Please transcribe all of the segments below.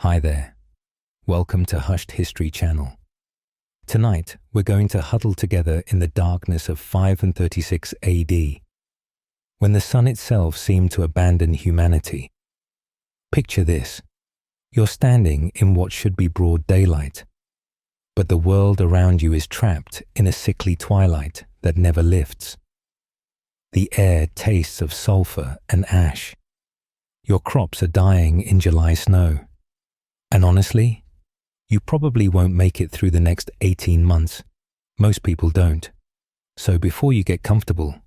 Hi there. Welcome to Hushed History Channel. Tonight, we're going to huddle together in the darkness of 536 AD, when the sun itself seemed to abandon humanity. Picture this. You're standing in what should be broad daylight, but the world around you is trapped in a sickly twilight that never lifts. The air tastes of sulfur and ash. Your crops are dying in July snow. And honestly, you probably won't make it through the next 18 months. Most people don't. So before you get comfortable,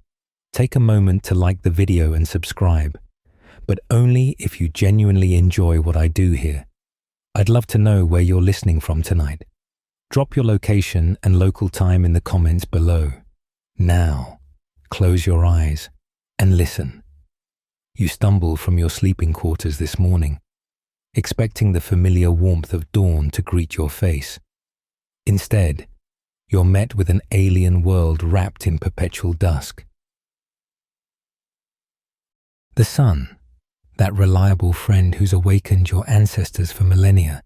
take a moment to like the video and subscribe, but only if you genuinely enjoy what I do here. I'd love to know where you're listening from tonight. Drop your location and local time in the comments below. Now, close your eyes and listen. You stumble from your sleeping quarters this morning, expecting the familiar warmth of dawn to greet your face. Instead, you're met with an alien world wrapped in perpetual dusk. The sun, that reliable friend who's awakened your ancestors for millennia,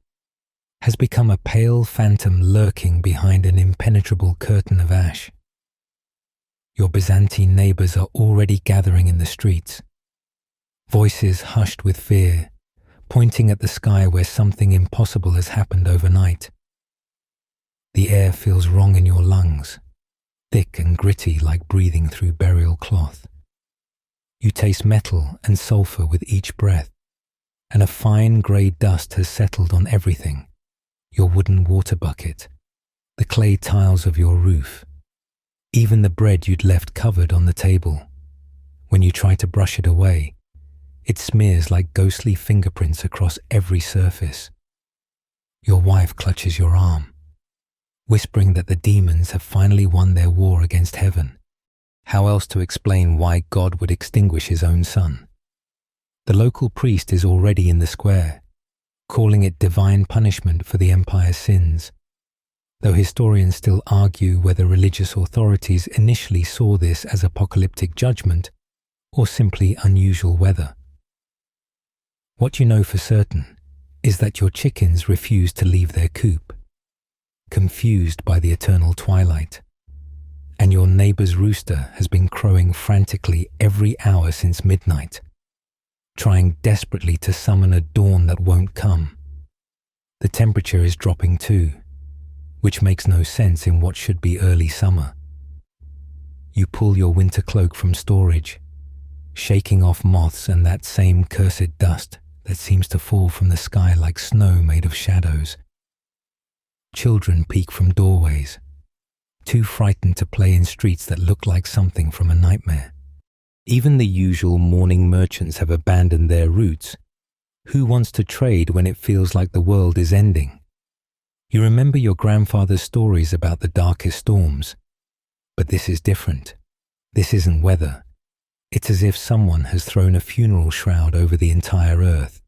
has become a pale phantom lurking behind an impenetrable curtain of ash. Your Byzantine neighbors are already gathering in the streets, voices hushed with fear, pointing at the sky where something impossible has happened overnight. The air feels wrong in your lungs, thick and gritty like breathing through burial cloth. You taste metal and sulfur with each breath, and a fine grey dust has settled on everything: your wooden water bucket, the clay tiles of your roof, even the bread you'd left covered on the table. When you try to brush it away, it smears like ghostly fingerprints across every surface. Your wife clutches your arm, whispering that the demons have finally won their war against heaven. How else to explain why God would extinguish his own son? The local priest is already in the square, calling it divine punishment for the empire's sins, though historians still argue whether religious authorities initially saw this as apocalyptic judgment or simply unusual weather. What you know for certain is that your chickens refuse to leave their coop, confused by the eternal twilight, and your neighbor's rooster has been crowing frantically every hour since midnight, trying desperately to summon a dawn that won't come. The temperature is dropping too, which makes no sense in what should be early summer. You pull your winter cloak from storage, shaking off moths and that same cursed dust that seems to fall from the sky like snow made of shadows. Children peek from doorways, too frightened to play in streets that look like something from a nightmare. Even the usual morning merchants have abandoned their routes. Who wants to trade when it feels like the world is ending? You remember your grandfather's stories about the darkest storms, but this is different. This isn't weather. It's as if someone has thrown a funeral shroud over the entire earth.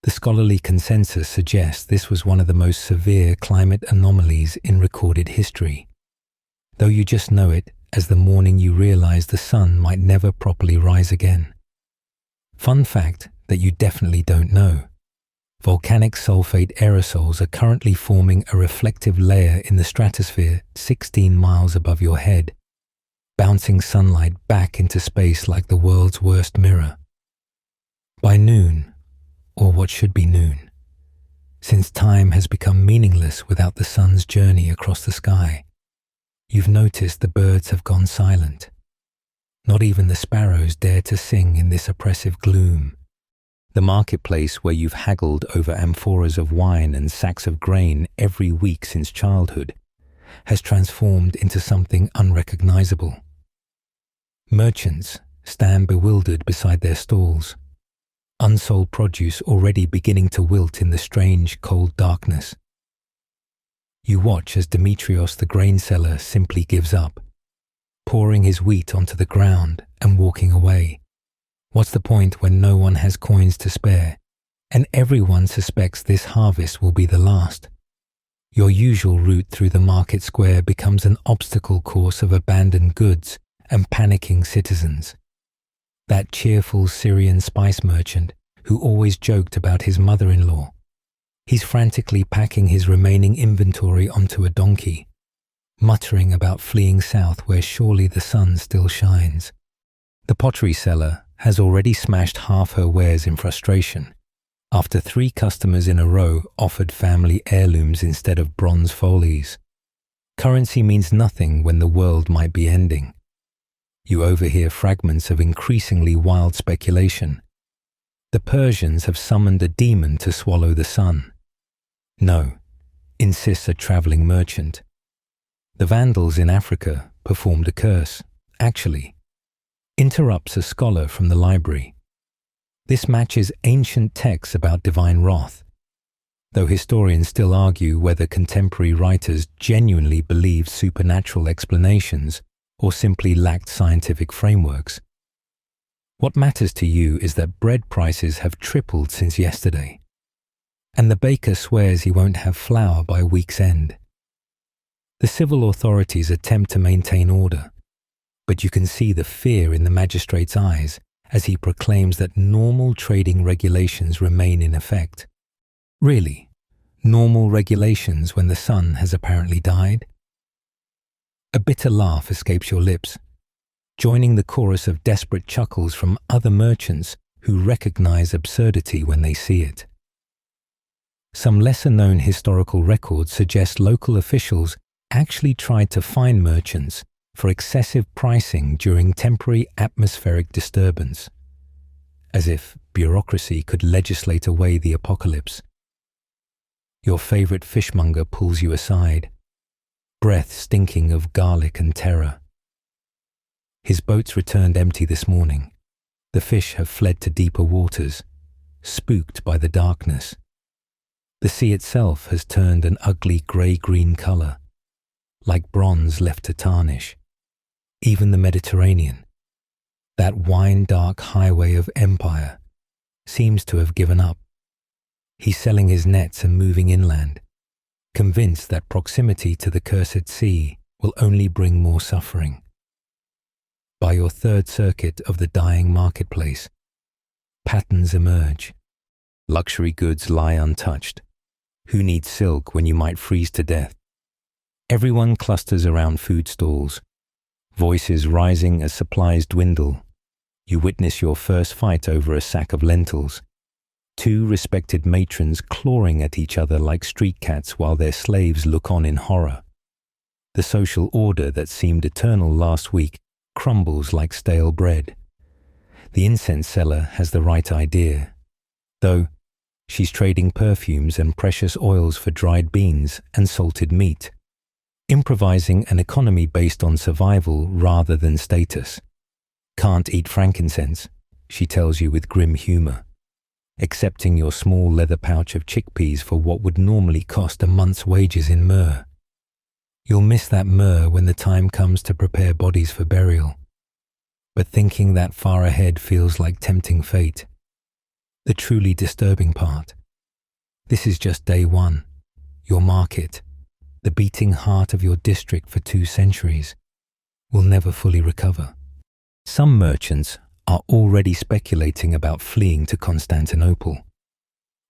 The scholarly consensus suggests this was one of the most severe climate anomalies in recorded history, though you just know it as the morning you realize the sun might never properly rise again. Fun fact that you definitely don't know: volcanic sulfate aerosols are currently forming a reflective layer in the stratosphere 16 miles above your head, bouncing sunlight back into space like the world's worst mirror. By noon, or what should be noon, since time has become meaningless without the sun's journey across the sky, you've noticed the birds have gone silent. Not even the sparrows dare to sing in this oppressive gloom. The marketplace where you've haggled over amphoras of wine and sacks of grain every week since childhood has transformed into something unrecognizable. Merchants stand bewildered beside their stalls, unsold produce already beginning to wilt in the strange, cold darkness. You watch as Demetrios the grain seller simply gives up, pouring his wheat onto the ground and walking away. What's the point when no one has coins to spare, and everyone suspects this harvest will be the last? Your usual route through the market square becomes an obstacle course of abandoned goods and panicking citizens. That cheerful Syrian spice merchant who always joked about his mother-in-law He's frantically packing his remaining inventory onto a donkey, muttering about fleeing south where surely the sun still shines. The pottery seller has already smashed half her wares in frustration, after 3 customers in a row offered family heirlooms instead of bronze folies. Currency means nothing when the world might be ending. You overhear fragments of increasingly wild speculation. The Persians have summoned a demon to swallow the sun. No, insists a traveling merchant. The Vandals in Africa performed a curse, actually, interrupts a scholar from the library. This matches ancient texts about divine wrath, though historians still argue whether contemporary writers genuinely believed supernatural explanations or simply lacked scientific frameworks. What matters to you is that bread prices have tripled since yesterday, and the baker swears he won't have flour by week's end. The civil authorities attempt to maintain order, but you can see the fear in the magistrate's eyes as he proclaims that normal trading regulations remain in effect. Really, normal regulations when the sun has apparently died? A bitter laugh escapes your lips, joining the chorus of desperate chuckles from other merchants who recognize absurdity when they see it. Some lesser-known historical records suggest local officials actually tried to fine merchants for excessive pricing during temporary atmospheric disturbance, as if bureaucracy could legislate away the apocalypse. Your favorite fishmonger pulls you aside, breath stinking of garlic and terror. His boats returned empty this morning. The fish have fled to deeper waters, spooked by the darkness. The sea itself has turned an ugly grey-green colour, like bronze left to tarnish. Even the Mediterranean, that wine-dark highway of empire, seems to have given up. He's selling his nets and moving inland, convinced that proximity to the cursed sea will only bring more suffering. By your third circuit of the dying marketplace, patterns emerge. Luxury goods lie untouched. Who needs silk when you might freeze to death? Everyone clusters around food stalls, voices rising as supplies dwindle. You witness your first fight over a sack of lentils. 2 respected matrons clawing at each other like street cats while their slaves look on in horror. The social order that seemed eternal last week crumbles like stale bread. The incense seller has the right idea, though she's trading perfumes and precious oils for dried beans and salted meat, improvising an economy based on survival rather than status. Can't eat frankincense, she tells you with grim humor, accepting your small leather pouch of chickpeas for what would normally cost a month's wages in myrrh. You'll miss that myrrh when the time comes to prepare bodies for burial, but thinking that far ahead feels like tempting fate. The truly disturbing part. This is just day 1, your market, the beating heart of your district for 2 centuries, will never fully recover. Some merchants are already speculating about fleeing to Constantinople,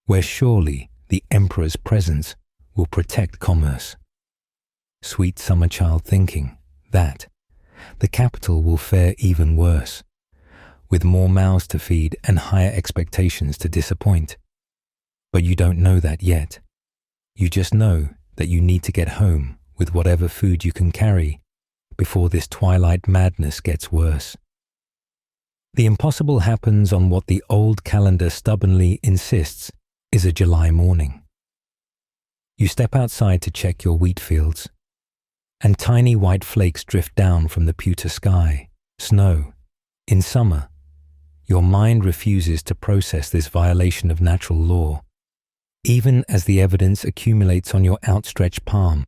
where surely the emperor's presence will protect commerce. Sweet summer child thinking that the capital will fare even worse, with more mouths to feed and higher expectations to disappoint. But you don't know that yet. You just know that you need to get home with whatever food you can carry before this twilight madness gets worse. The impossible happens on what the old calendar stubbornly insists is a July morning. You step outside to check your wheat fields, and tiny white flakes drift down from the pewter sky, snow. In summer, your mind refuses to process this violation of natural law, even as the evidence accumulates on your outstretched palm,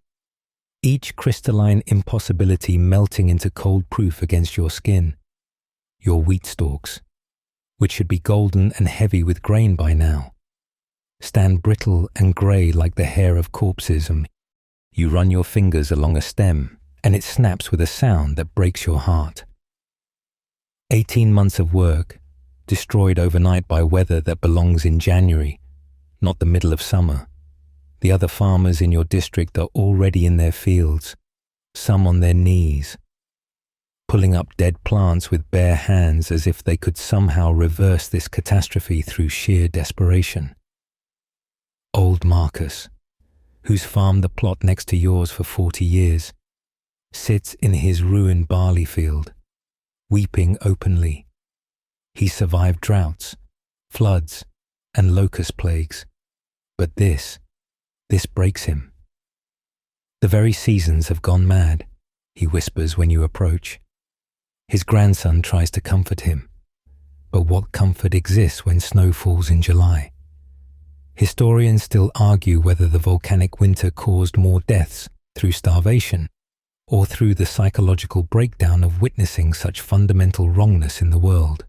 each crystalline impossibility melting into cold proof against your skin. Your wheat stalks, which should be golden and heavy with grain by now, stand brittle and grey like the hair of corpses. You run your fingers along a stem, and it snaps with a sound that breaks your heart. 18 months of work, destroyed overnight by weather that belongs in January, not the middle of summer, The other farmers in your district are already in their fields, some on their knees, pulling up dead plants with bare hands as if they could somehow reverse this catastrophe through sheer desperation. Old Marcus, who's farmed the plot next to yours for 40 years, sits in his ruined barley field, weeping openly. He survived droughts, floods, and locust plagues, but this breaks him. The very seasons have gone mad, he whispers when you approach. His grandson tries to comfort him, but what comfort exists when snow falls in July? Historians still argue whether the volcanic winter caused more deaths through starvation or through the psychological breakdown of witnessing such fundamental wrongness in the world.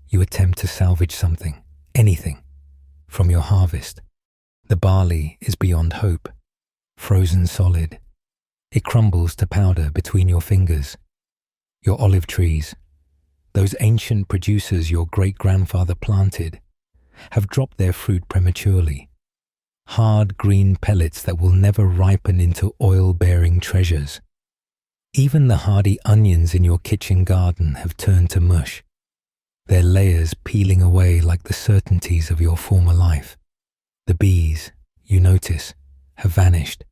You attempt to salvage something, anything, from your harvest. The barley is beyond hope, frozen solid. It crumbles to powder between your fingers. Your olive trees, those ancient producers your great-grandfather planted, have dropped their fruit prematurely. Hard green pellets that will never ripen into oil-bearing treasures. Even the hardy onions in your kitchen garden have turned to mush, their layers peeling away like the certainties of your former life. The bees, you notice, have vanished.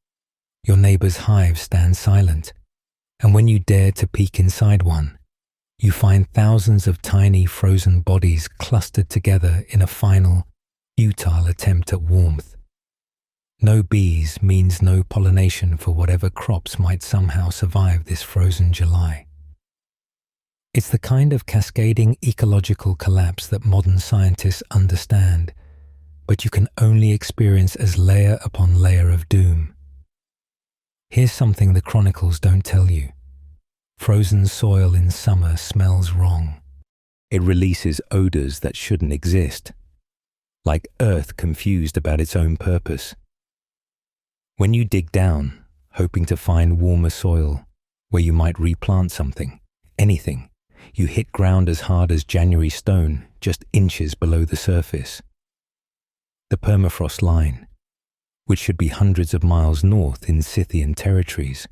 Your neighbor's hive stands silent, and when you dare to peek inside one, you find thousands of tiny frozen bodies clustered together in a final, futile attempt at warmth. No bees means no pollination for whatever crops might somehow survive this frozen July. It's the kind of cascading ecological collapse that modern scientists understand, but you can only experience as layer upon layer of doom. Here's something the chronicles don't tell you. Frozen soil in summer smells wrong. It releases odors that shouldn't exist, like earth confused about its own purpose. When you dig down, hoping to find warmer soil, where you might replant something, anything, you hit ground as hard as January stone, just inches below the surface. The permafrost line, which should be hundreds of miles north in Scythian territories,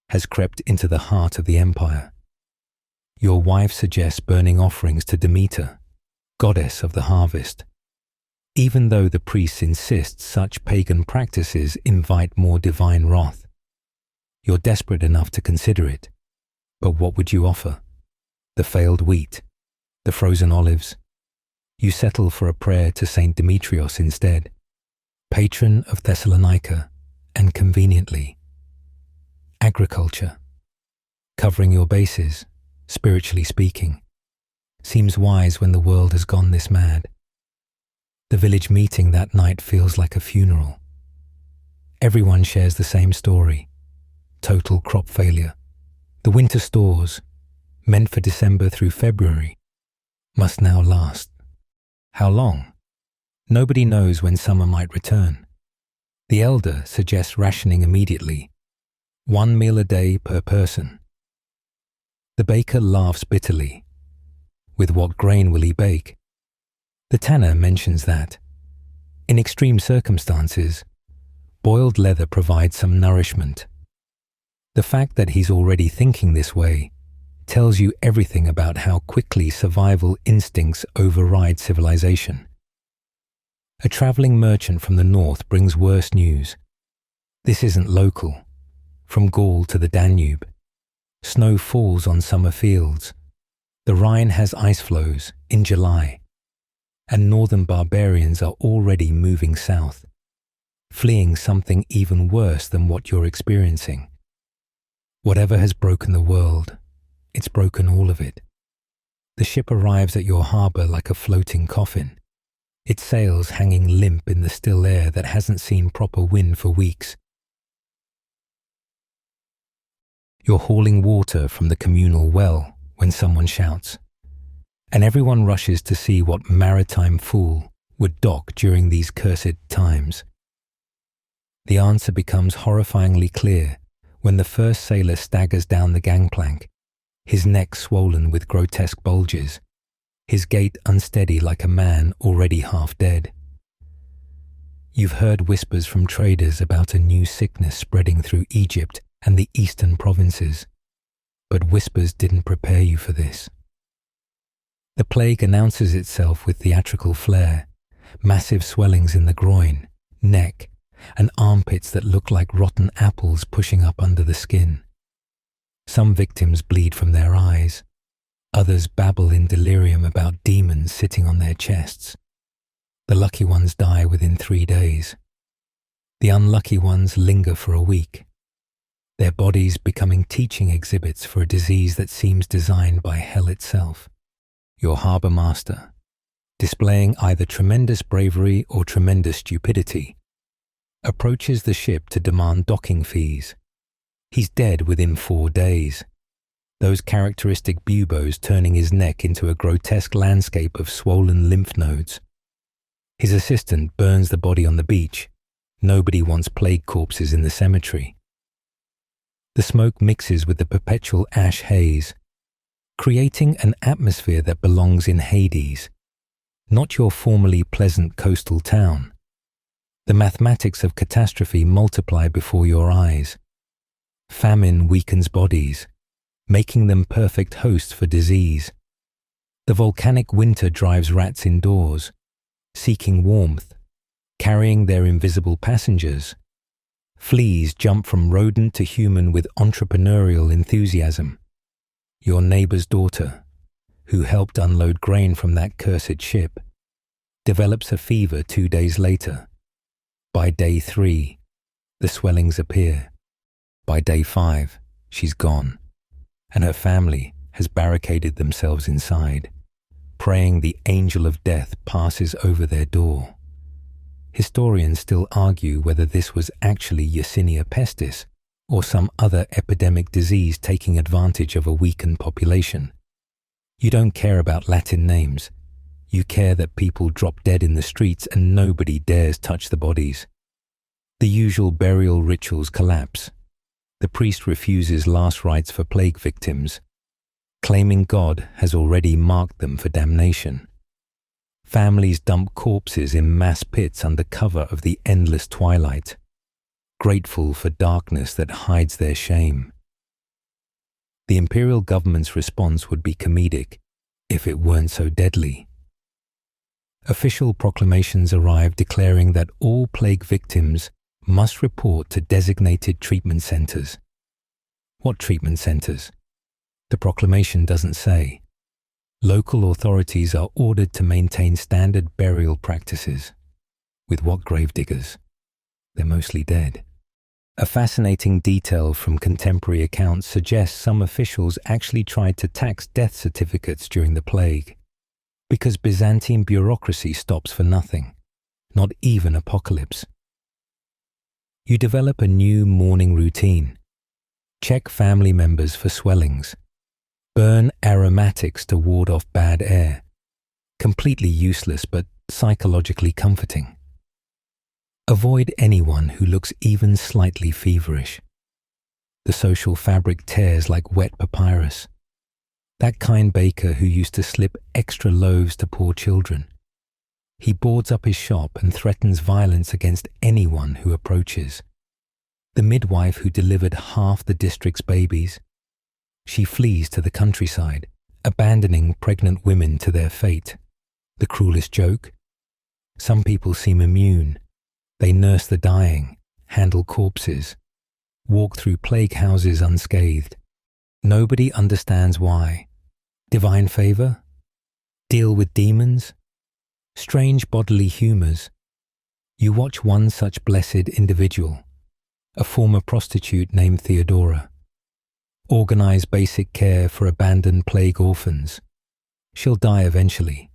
has crept into the heart of the empire. Your wife suggests burning offerings to Demeter, goddess of the harvest, even though the priests insist such pagan practices invite more divine wrath. You're desperate enough to consider it, but what would you offer? The failed wheat, the frozen olives? You settle for a prayer to Saint Demetrios instead, patron of Thessalonica, and conveniently, agriculture. Covering your bases, spiritually speaking, seems wise when the world has gone this mad. The village meeting that night feels like a funeral. Everyone shares the same story. Total crop failure. The winter stores, meant for December through February, must now last. How long? Nobody knows when summer might return. The elder suggests rationing immediately, 1 meal a day per person. The baker laughs bitterly. With what grain will he bake? The tanner mentions that, in extreme circumstances, boiled leather provides some nourishment. The fact that he's already thinking this way tells you everything about how quickly survival instincts override civilization. A traveling merchant from the north brings worse news. This isn't local. From Gaul to the Danube, snow falls on summer fields. The Rhine has ice flows in July, and northern barbarians are already moving south, fleeing something even worse than what you're experiencing. Whatever has broken the world, it's broken all of it. The ship arrives at your harbour like a floating coffin, its sails hanging limp in the still air that hasn't seen proper wind for weeks. You're hauling water from the communal well when someone shouts, and everyone rushes to see what maritime fool would dock during these cursed times. The answer becomes horrifyingly clear when the first sailor staggers down the gangplank, his neck swollen with grotesque bulges, his gait unsteady like a man already half dead. You've heard whispers from traders about a new sickness spreading through Egypt and the eastern provinces, but whispers didn't prepare you for this. The plague announces itself with theatrical flair, massive swellings in the groin, neck, and armpits that look like rotten apples pushing up under the skin. Some victims bleed from their eyes. Others babble in delirium about demons sitting on their chests. The lucky ones die within 3 days. The unlucky ones linger for a week, their bodies becoming teaching exhibits for a disease that seems designed by hell itself. Your harbour master, displaying either tremendous bravery or tremendous stupidity, approaches the ship to demand docking fees. He's dead within 4 days, those characteristic buboes turning his neck into a grotesque landscape of swollen lymph nodes. His assistant burns the body on the beach. Nobody wants plague corpses in the cemetery. The smoke mixes with the perpetual ash haze, creating an atmosphere that belongs in Hades, not your formerly pleasant coastal town. The mathematics of catastrophe multiply before your eyes. Famine weakens bodies, making them perfect hosts for disease. The volcanic winter drives rats indoors, seeking warmth, carrying their invisible passengers. Fleas jump from rodent to human with entrepreneurial enthusiasm. Your neighbour's daughter, who helped unload grain from that cursed ship, develops a fever 2 days later. By day 3, the swellings appear. By day 5, she's gone, and her family has barricaded themselves inside, praying the angel of death passes over their door. Historians still argue whether this was actually Yersinia pestis or some other epidemic disease taking advantage of a weakened population. You don't care about Latin names. You care that people drop dead in the streets and nobody dares touch the bodies. The usual burial rituals collapse. The priest refuses last rites for plague victims, claiming God has already marked them for damnation. Families dump corpses in mass pits under cover of the endless twilight, grateful for darkness that hides their shame. The imperial government's response would be comedic if it weren't so deadly. Official proclamations arrived declaring that all plague victims must report to designated treatment centres. What treatment centres? The proclamation doesn't say. Local authorities are ordered to maintain standard burial practices. With what gravediggers? They're mostly dead. A fascinating detail from contemporary accounts suggests some officials actually tried to tax death certificates during the plague, because Byzantine bureaucracy stops for nothing, not even apocalypse. You develop a new morning routine. Check family members for swellings. Burn aromatics to ward off bad air. Completely useless but psychologically comforting. Avoid anyone who looks even slightly feverish. The social fabric tears like wet papyrus. That kind baker who used to slip extra loaves to poor children. He boards up his shop and threatens violence against anyone who approaches. The midwife who delivered half the district's babies. She flees to the countryside, abandoning pregnant women to their fate. The cruelest joke? Some people seem immune. They nurse the dying, handle corpses, walk through plague houses unscathed. Nobody understands why. Divine favour? Deal with demons? Strange bodily humours. You watch one such blessed individual, a former prostitute named Theodora, organize basic care for abandoned plague orphans. She'll die eventually,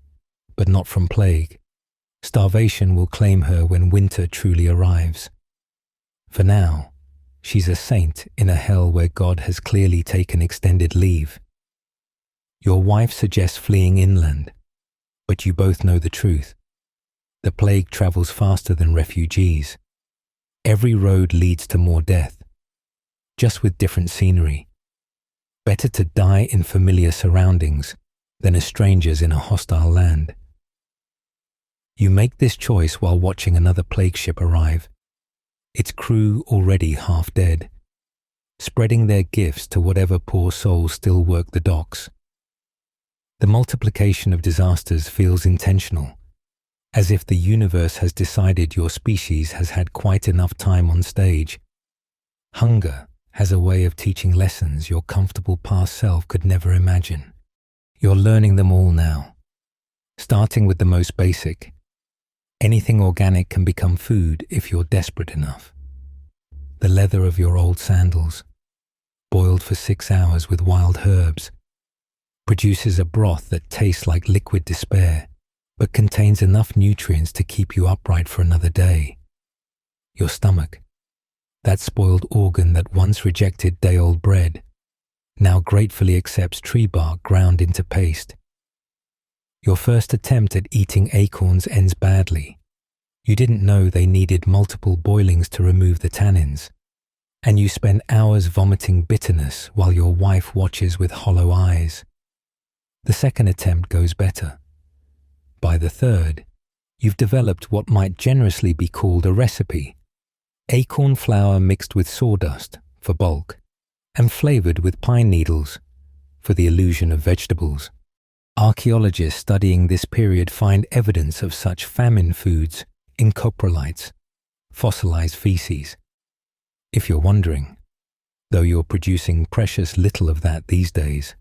but not from plague. Starvation will claim her when winter truly arrives. For now, she's a saint in a hell where God has clearly taken extended leave. Your wife suggests fleeing inland, but you both know the truth. The plague travels faster than refugees. Every road leads to more death, just with different scenery. Better to die in familiar surroundings than as strangers in a hostile land. You make this choice while watching another plague ship arrive, its crew already half dead, spreading their gifts to whatever poor souls still work the docks. The multiplication of disasters feels intentional, as if the universe has decided your species has had quite enough time on stage. Hunger has a way of teaching lessons your comfortable past self could never imagine. You're learning them all now, starting with the most basic. Anything organic can become food if you're desperate enough. The leather of your old sandals, boiled for 6 hours with wild herbs, produces a broth that tastes like liquid despair, but contains enough nutrients to keep you upright for another day. Your stomach, that spoiled organ that once rejected day-old bread, now gratefully accepts tree bark ground into paste. Your first attempt at eating acorns ends badly. You didn't know they needed multiple boilings to remove the tannins, and you spend hours vomiting bitterness while your wife watches with hollow eyes. The second attempt goes better. By the third, you've developed what might generously be called a recipe: acorn flour mixed with sawdust for bulk, and flavored with pine needles for the illusion of vegetables. Archaeologists studying this period find evidence of such famine foods in coprolites, fossilized feces. If you're wondering, though you're producing precious little of that these days.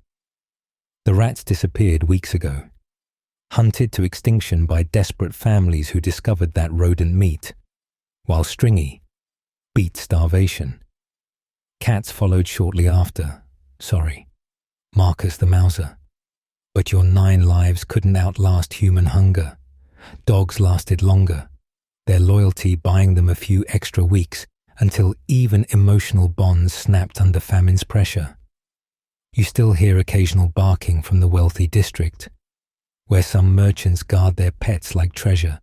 The rats disappeared weeks ago, hunted to extinction by desperate families who discovered that rodent meat, while Stringy beat starvation. Cats followed shortly after, Marcus the Mouser. But your 9 lives couldn't outlast human hunger. Dogs lasted longer, their loyalty buying them a few extra weeks until even emotional bonds snapped under famine's pressure. You still hear occasional barking from the wealthy district, where some merchants guard their pets like treasure,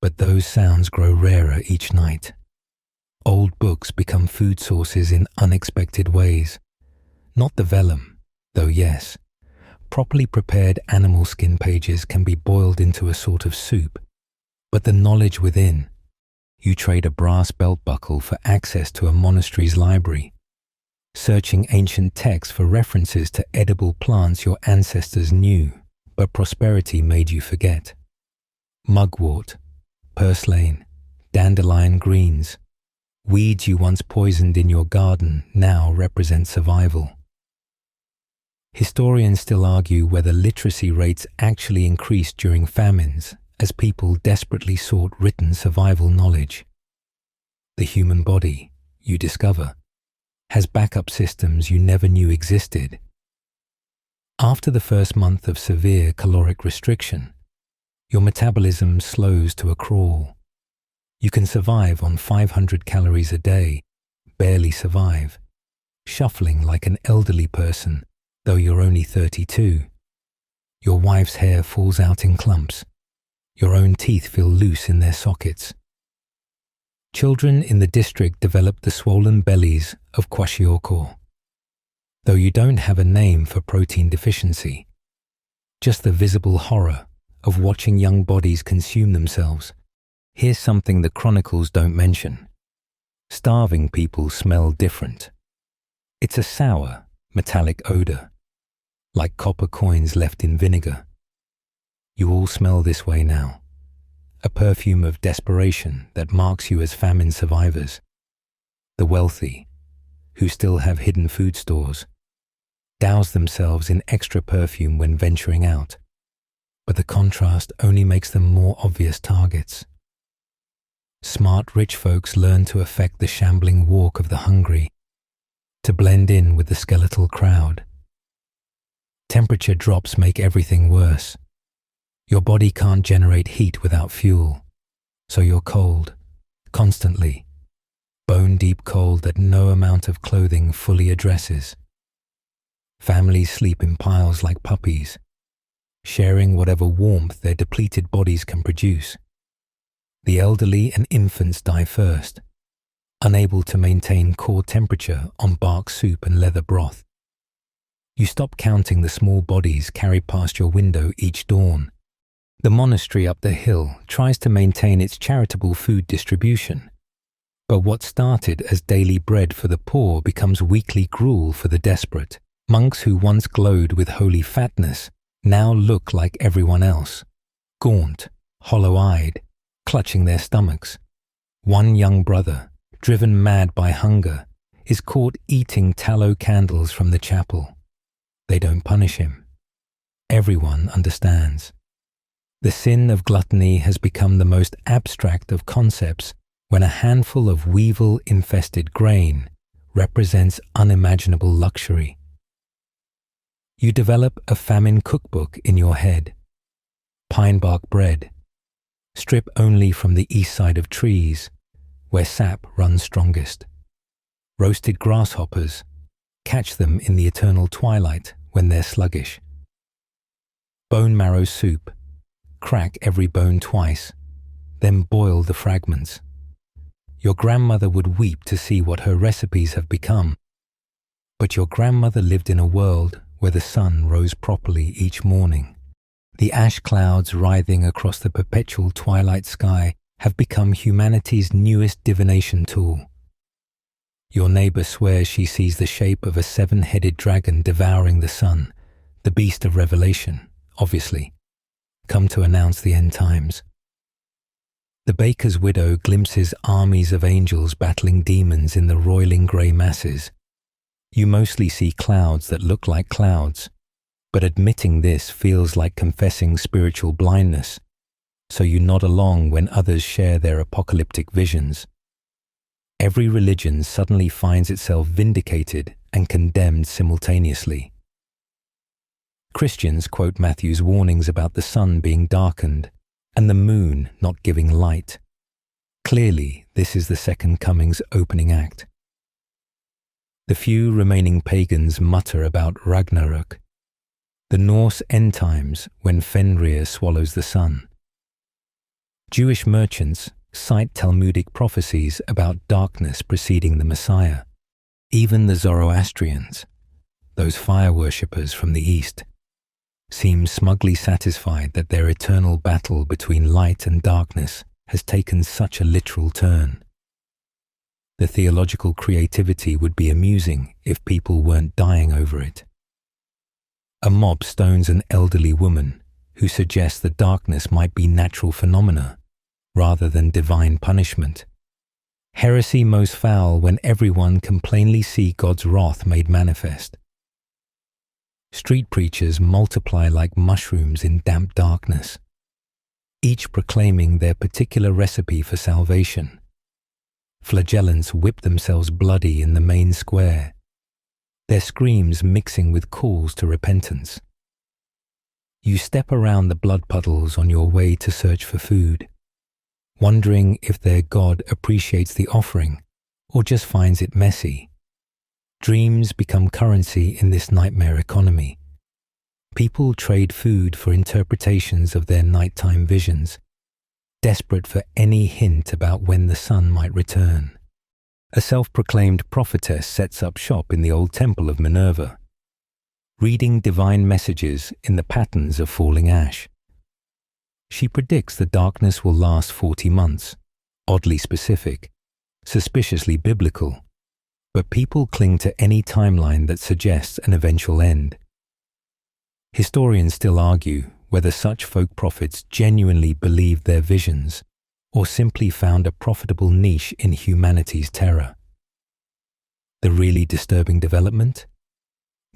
but those sounds grow rarer each night. Old books become food sources in unexpected ways. Not the vellum, though yes. Properly prepared animal skin pages can be boiled into a sort of soup, but the knowledge within. You trade a brass belt buckle for access to a monastery's library, searching ancient texts for references to edible plants your ancestors knew, but prosperity made you forget. Mugwort, purslane, dandelion greens, weeds you once poisoned in your garden now represent survival. Historians still argue whether literacy rates actually increased during famines as people desperately sought written survival knowledge. The human body, you discover, has backup systems you never knew existed. After the first month of severe caloric restriction, your metabolism slows to a crawl. You can survive on 500 calories a day, barely survive, shuffling like an elderly person, though you're only 32. Your wife's hair falls out in clumps. Your own teeth feel loose in their sockets. Children in the district develop the swollen bellies of kwashiorkor, though you don't have a name for protein deficiency, just the visible horror of watching young bodies consume themselves. Here's something the chronicles don't mention. Starving people smell different. It's a sour, metallic odor, like copper coins left in vinegar. You all smell this way now, a perfume of desperation that marks you as famine survivors. The wealthy, who still have hidden food stores, douse themselves in extra perfume when venturing out, but the contrast only makes them more obvious targets. Smart rich folks learn to affect the shambling walk of the hungry, to blend in with the skeletal crowd. Temperature drops make everything worse. Your body can't generate heat without fuel, so you're cold, constantly, bone-deep cold that no amount of clothing fully addresses. Families sleep in piles like puppies, sharing whatever warmth their depleted bodies can produce. The elderly and infants die first, unable to maintain core temperature on bark soup and leather broth. You stop counting the small bodies carried past your window each dawn. The monastery up the hill tries to maintain its charitable food distribution, but what started as daily bread for the poor becomes weekly gruel for the desperate. Monks who once glowed with holy fatness now look like everyone else, gaunt, hollow-eyed, clutching their stomachs. One young brother, driven mad by hunger, is caught eating tallow candles from the chapel. They don't punish him. Everyone understands. The sin of gluttony has become the most abstract of concepts when a handful of weevil-infested grain represents unimaginable luxury. You develop a famine cookbook in your head. Pine bark bread. Strip only from the east side of trees, where sap runs strongest. Roasted grasshoppers. Catch them in the eternal twilight when they're sluggish. Bone marrow soup. Crack every bone twice, then boil the fragments. Your grandmother would weep to see what her recipes have become. But your grandmother lived in a world where the sun rose properly each morning. The ash clouds writhing across the perpetual twilight sky have become humanity's newest divination tool. Your neighbor swears she sees the shape of a 7-headed dragon devouring the sun, the beast of Revelation, obviously, come to announce the end times. The baker's widow glimpses armies of angels battling demons in the roiling grey masses. You mostly see clouds that look like clouds, but admitting this feels like confessing spiritual blindness, so you nod along when others share their apocalyptic visions. Every religion suddenly finds itself vindicated and condemned simultaneously. Christians quote Matthew's warnings about the sun being darkened and the moon not giving light. Clearly, this is the second coming's opening act. The few remaining pagans mutter about Ragnarök, the Norse end times when Fenrir swallows the sun. Jewish merchants cite Talmudic prophecies about darkness preceding the Messiah. Even the Zoroastrians, those fire worshippers from the East, seem smugly satisfied that their eternal battle between light and darkness has taken such a literal turn. The theological creativity would be amusing if people weren't dying over it. A mob stones an elderly woman who suggests that darkness might be natural phenomena rather than divine punishment. Heresy most foul when everyone can plainly see God's wrath made manifest. Street preachers multiply like mushrooms in damp darkness, each proclaiming their particular recipe for salvation. Flagellants whip themselves bloody in the main square, their screams mixing with calls to repentance. You step around the blood puddles on your way to search for food, wondering if their God appreciates the offering or just finds it messy. Dreams become currency in this nightmare economy. People trade food for interpretations of their nighttime visions, desperate for any hint about when the sun might return. A self-proclaimed prophetess sets up shop in the old temple of Minerva, reading divine messages in the patterns of falling ash. She predicts the darkness will last 40 months, oddly specific, suspiciously biblical, but people cling to any timeline that suggests an eventual end. Historians still argue whether such folk prophets genuinely believed their visions or simply found a profitable niche in humanity's terror. The really disturbing development?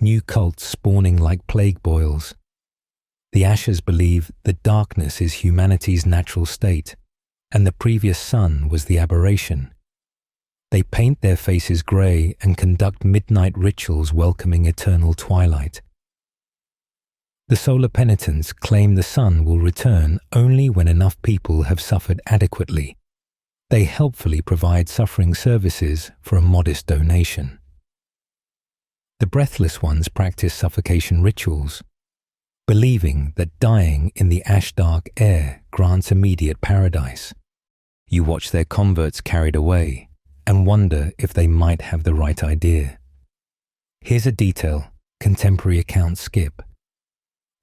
New cults spawning like plague boils. The Ashers believe that darkness is humanity's natural state, and the previous sun was the aberration. They paint their faces grey and conduct midnight rituals welcoming eternal twilight. The solar penitents claim the sun will return only when enough people have suffered adequately. They helpfully provide suffering services for a modest donation. The breathless ones practice suffocation rituals, believing that dying in the ash-dark air grants immediate paradise. You watch their converts carried away and wonder if they might have the right idea. Here's a detail contemporary accounts skip.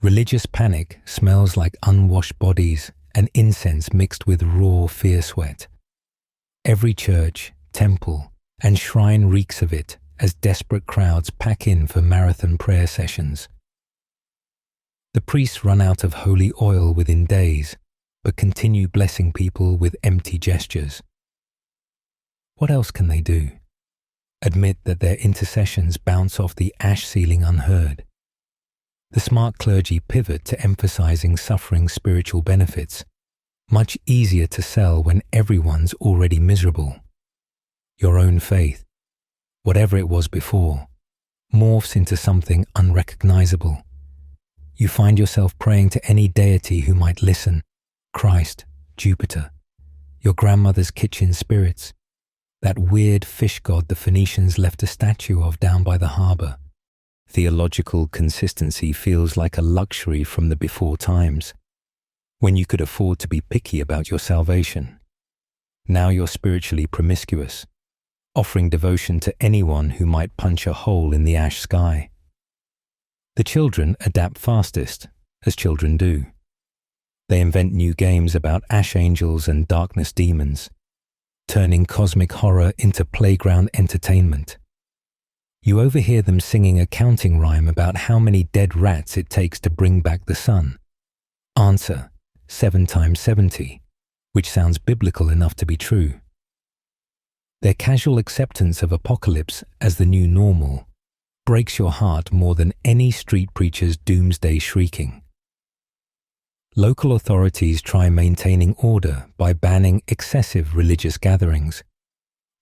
Religious panic smells like unwashed bodies and incense mixed with raw fear sweat. Every church, temple, and shrine reeks of it as desperate crowds pack in for marathon prayer sessions. The priests run out of holy oil within days, but continue blessing people with empty gestures. What else can they do? Admit that their intercessions bounce off the ash ceiling unheard. The smart clergy pivot to emphasizing suffering's spiritual benefits, much easier to sell when everyone's already miserable. Your own faith, whatever it was before, morphs into something unrecognizable. You find yourself praying to any deity who might listen: Christ, Jupiter, your grandmother's kitchen spirits, that weird fish god the Phoenicians left a statue of down by the harbor. Theological consistency feels like a luxury from the before times, when you could afford to be picky about your salvation. Now you're spiritually promiscuous, offering devotion to anyone who might punch a hole in the ash sky. The children adapt fastest, as children do. They invent new games about ash angels and darkness demons, turning cosmic horror into playground entertainment. You overhear them singing a counting rhyme about how many dead rats it takes to bring back the sun. Answer: 7 times 70, which sounds biblical enough to be true. Their casual acceptance of apocalypse as the new normal breaks your heart more than any street preacher's doomsday shrieking. Local authorities try maintaining order by banning excessive religious gatherings,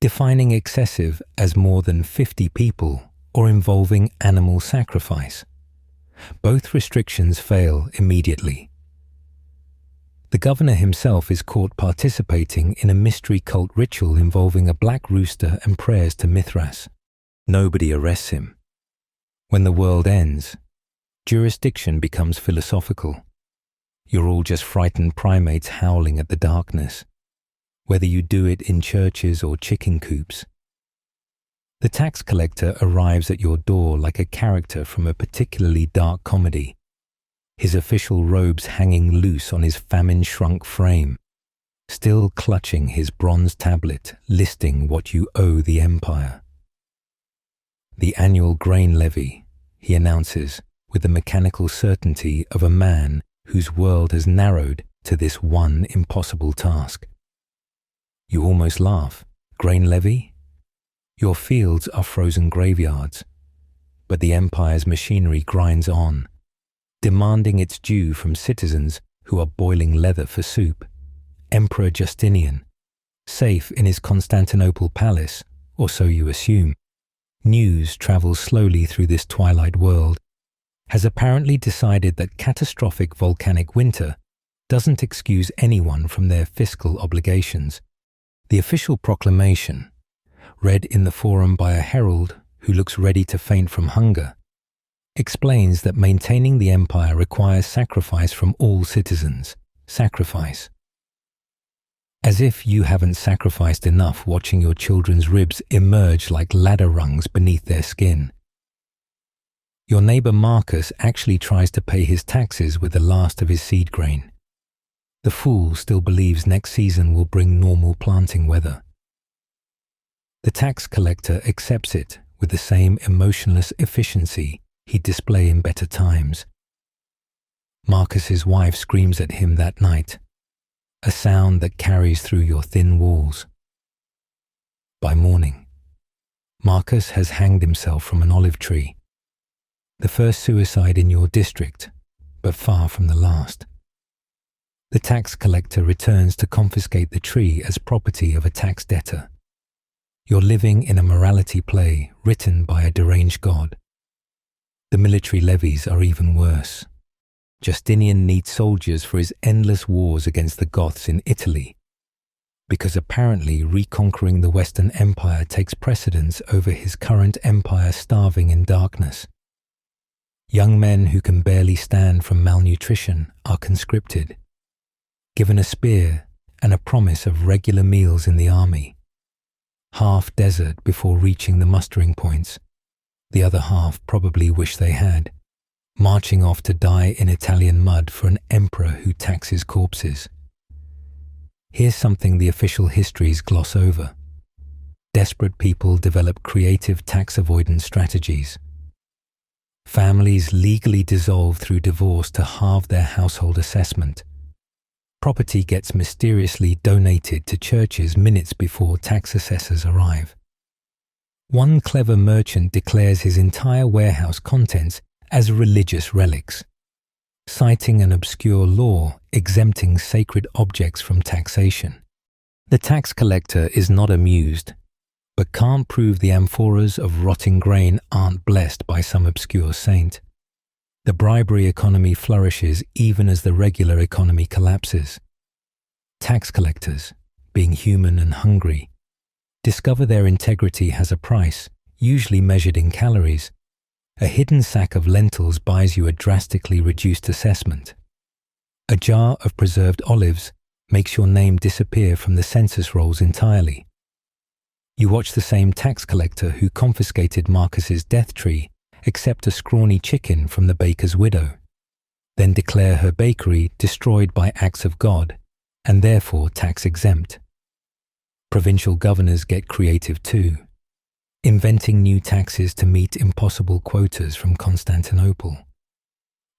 defining excessive as more than 50 people or involving animal sacrifice. Both restrictions fail immediately. The governor himself is caught participating in a mystery cult ritual involving a black rooster and prayers to Mithras. Nobody arrests him. When the world ends, jurisdiction becomes philosophical. You're all just frightened primates howling at the darkness, whether you do it in churches or chicken coops. The tax collector arrives at your door like a character from a particularly dark comedy, his official robes hanging loose on his famine-shrunk frame, still clutching his bronze tablet listing what you owe the empire. The annual grain levy, he announces with the mechanical certainty of a man whose world has narrowed to this one impossible task. You almost laugh. Grain levy? Your fields are frozen graveyards, but the empire's machinery grinds on, demanding its due from citizens who are boiling leather for soup. Emperor Justinian, safe in his Constantinople palace, or so you assume, news travels slowly through this twilight world, has apparently decided that catastrophic volcanic winter doesn't excuse anyone from their fiscal obligations. The official proclamation, read in the forum by a herald who looks ready to faint from hunger, explains that maintaining the empire requires sacrifice from all citizens. Sacrifice. As if you haven't sacrificed enough watching your children's ribs emerge like ladder rungs beneath their skin. Your neighbor Marcus actually tries to pay his taxes with the last of his seed grain. The fool still believes next season will bring normal planting weather. The tax collector accepts it with the same emotionless efficiency he'd display in better times. Marcus's wife screams at him that night, a sound that carries through your thin walls. By morning, Marcus has hanged himself from an olive tree, the first suicide in your district, but far from the last. The tax collector returns to confiscate the tree as property of a tax debtor. You're living in a morality play written by a deranged god. The military levies are even worse. Justinian needs soldiers for his endless wars against the Goths in Italy, because apparently reconquering the Western Empire takes precedence over his current empire starving in darkness. Young men who can barely stand from malnutrition are conscripted, given a spear and a promise of regular meals in the army. Half desert before reaching the mustering points, the other half probably wish they had. marching off to die in Italian mud for an emperor who taxes corpses. Here's something the official histories gloss over. Desperate people develop creative tax avoidance strategies. Families legally dissolve through divorce to halve their household assessment. Property gets mysteriously donated to churches minutes before tax assessors arrive. One clever merchant declares his entire warehouse contents as religious relics, citing an obscure law exempting sacred objects from taxation. The tax collector is not amused, but can't prove the amphoras of rotting grain aren't blessed by some obscure saint. The bribery economy flourishes even as the regular economy collapses. Tax collectors, being human and hungry, discover their integrity has a price, usually measured in calories. A hidden sack of lentils buys you a drastically reduced assessment. A jar of preserved olives makes your name disappear from the census rolls entirely. You watch the same tax collector who confiscated Marcus's death tree accept a scrawny chicken from the baker's widow, then declare her bakery destroyed by acts of God and therefore tax-exempt. Provincial governors get creative too, inventing new taxes to meet impossible quotas from Constantinople.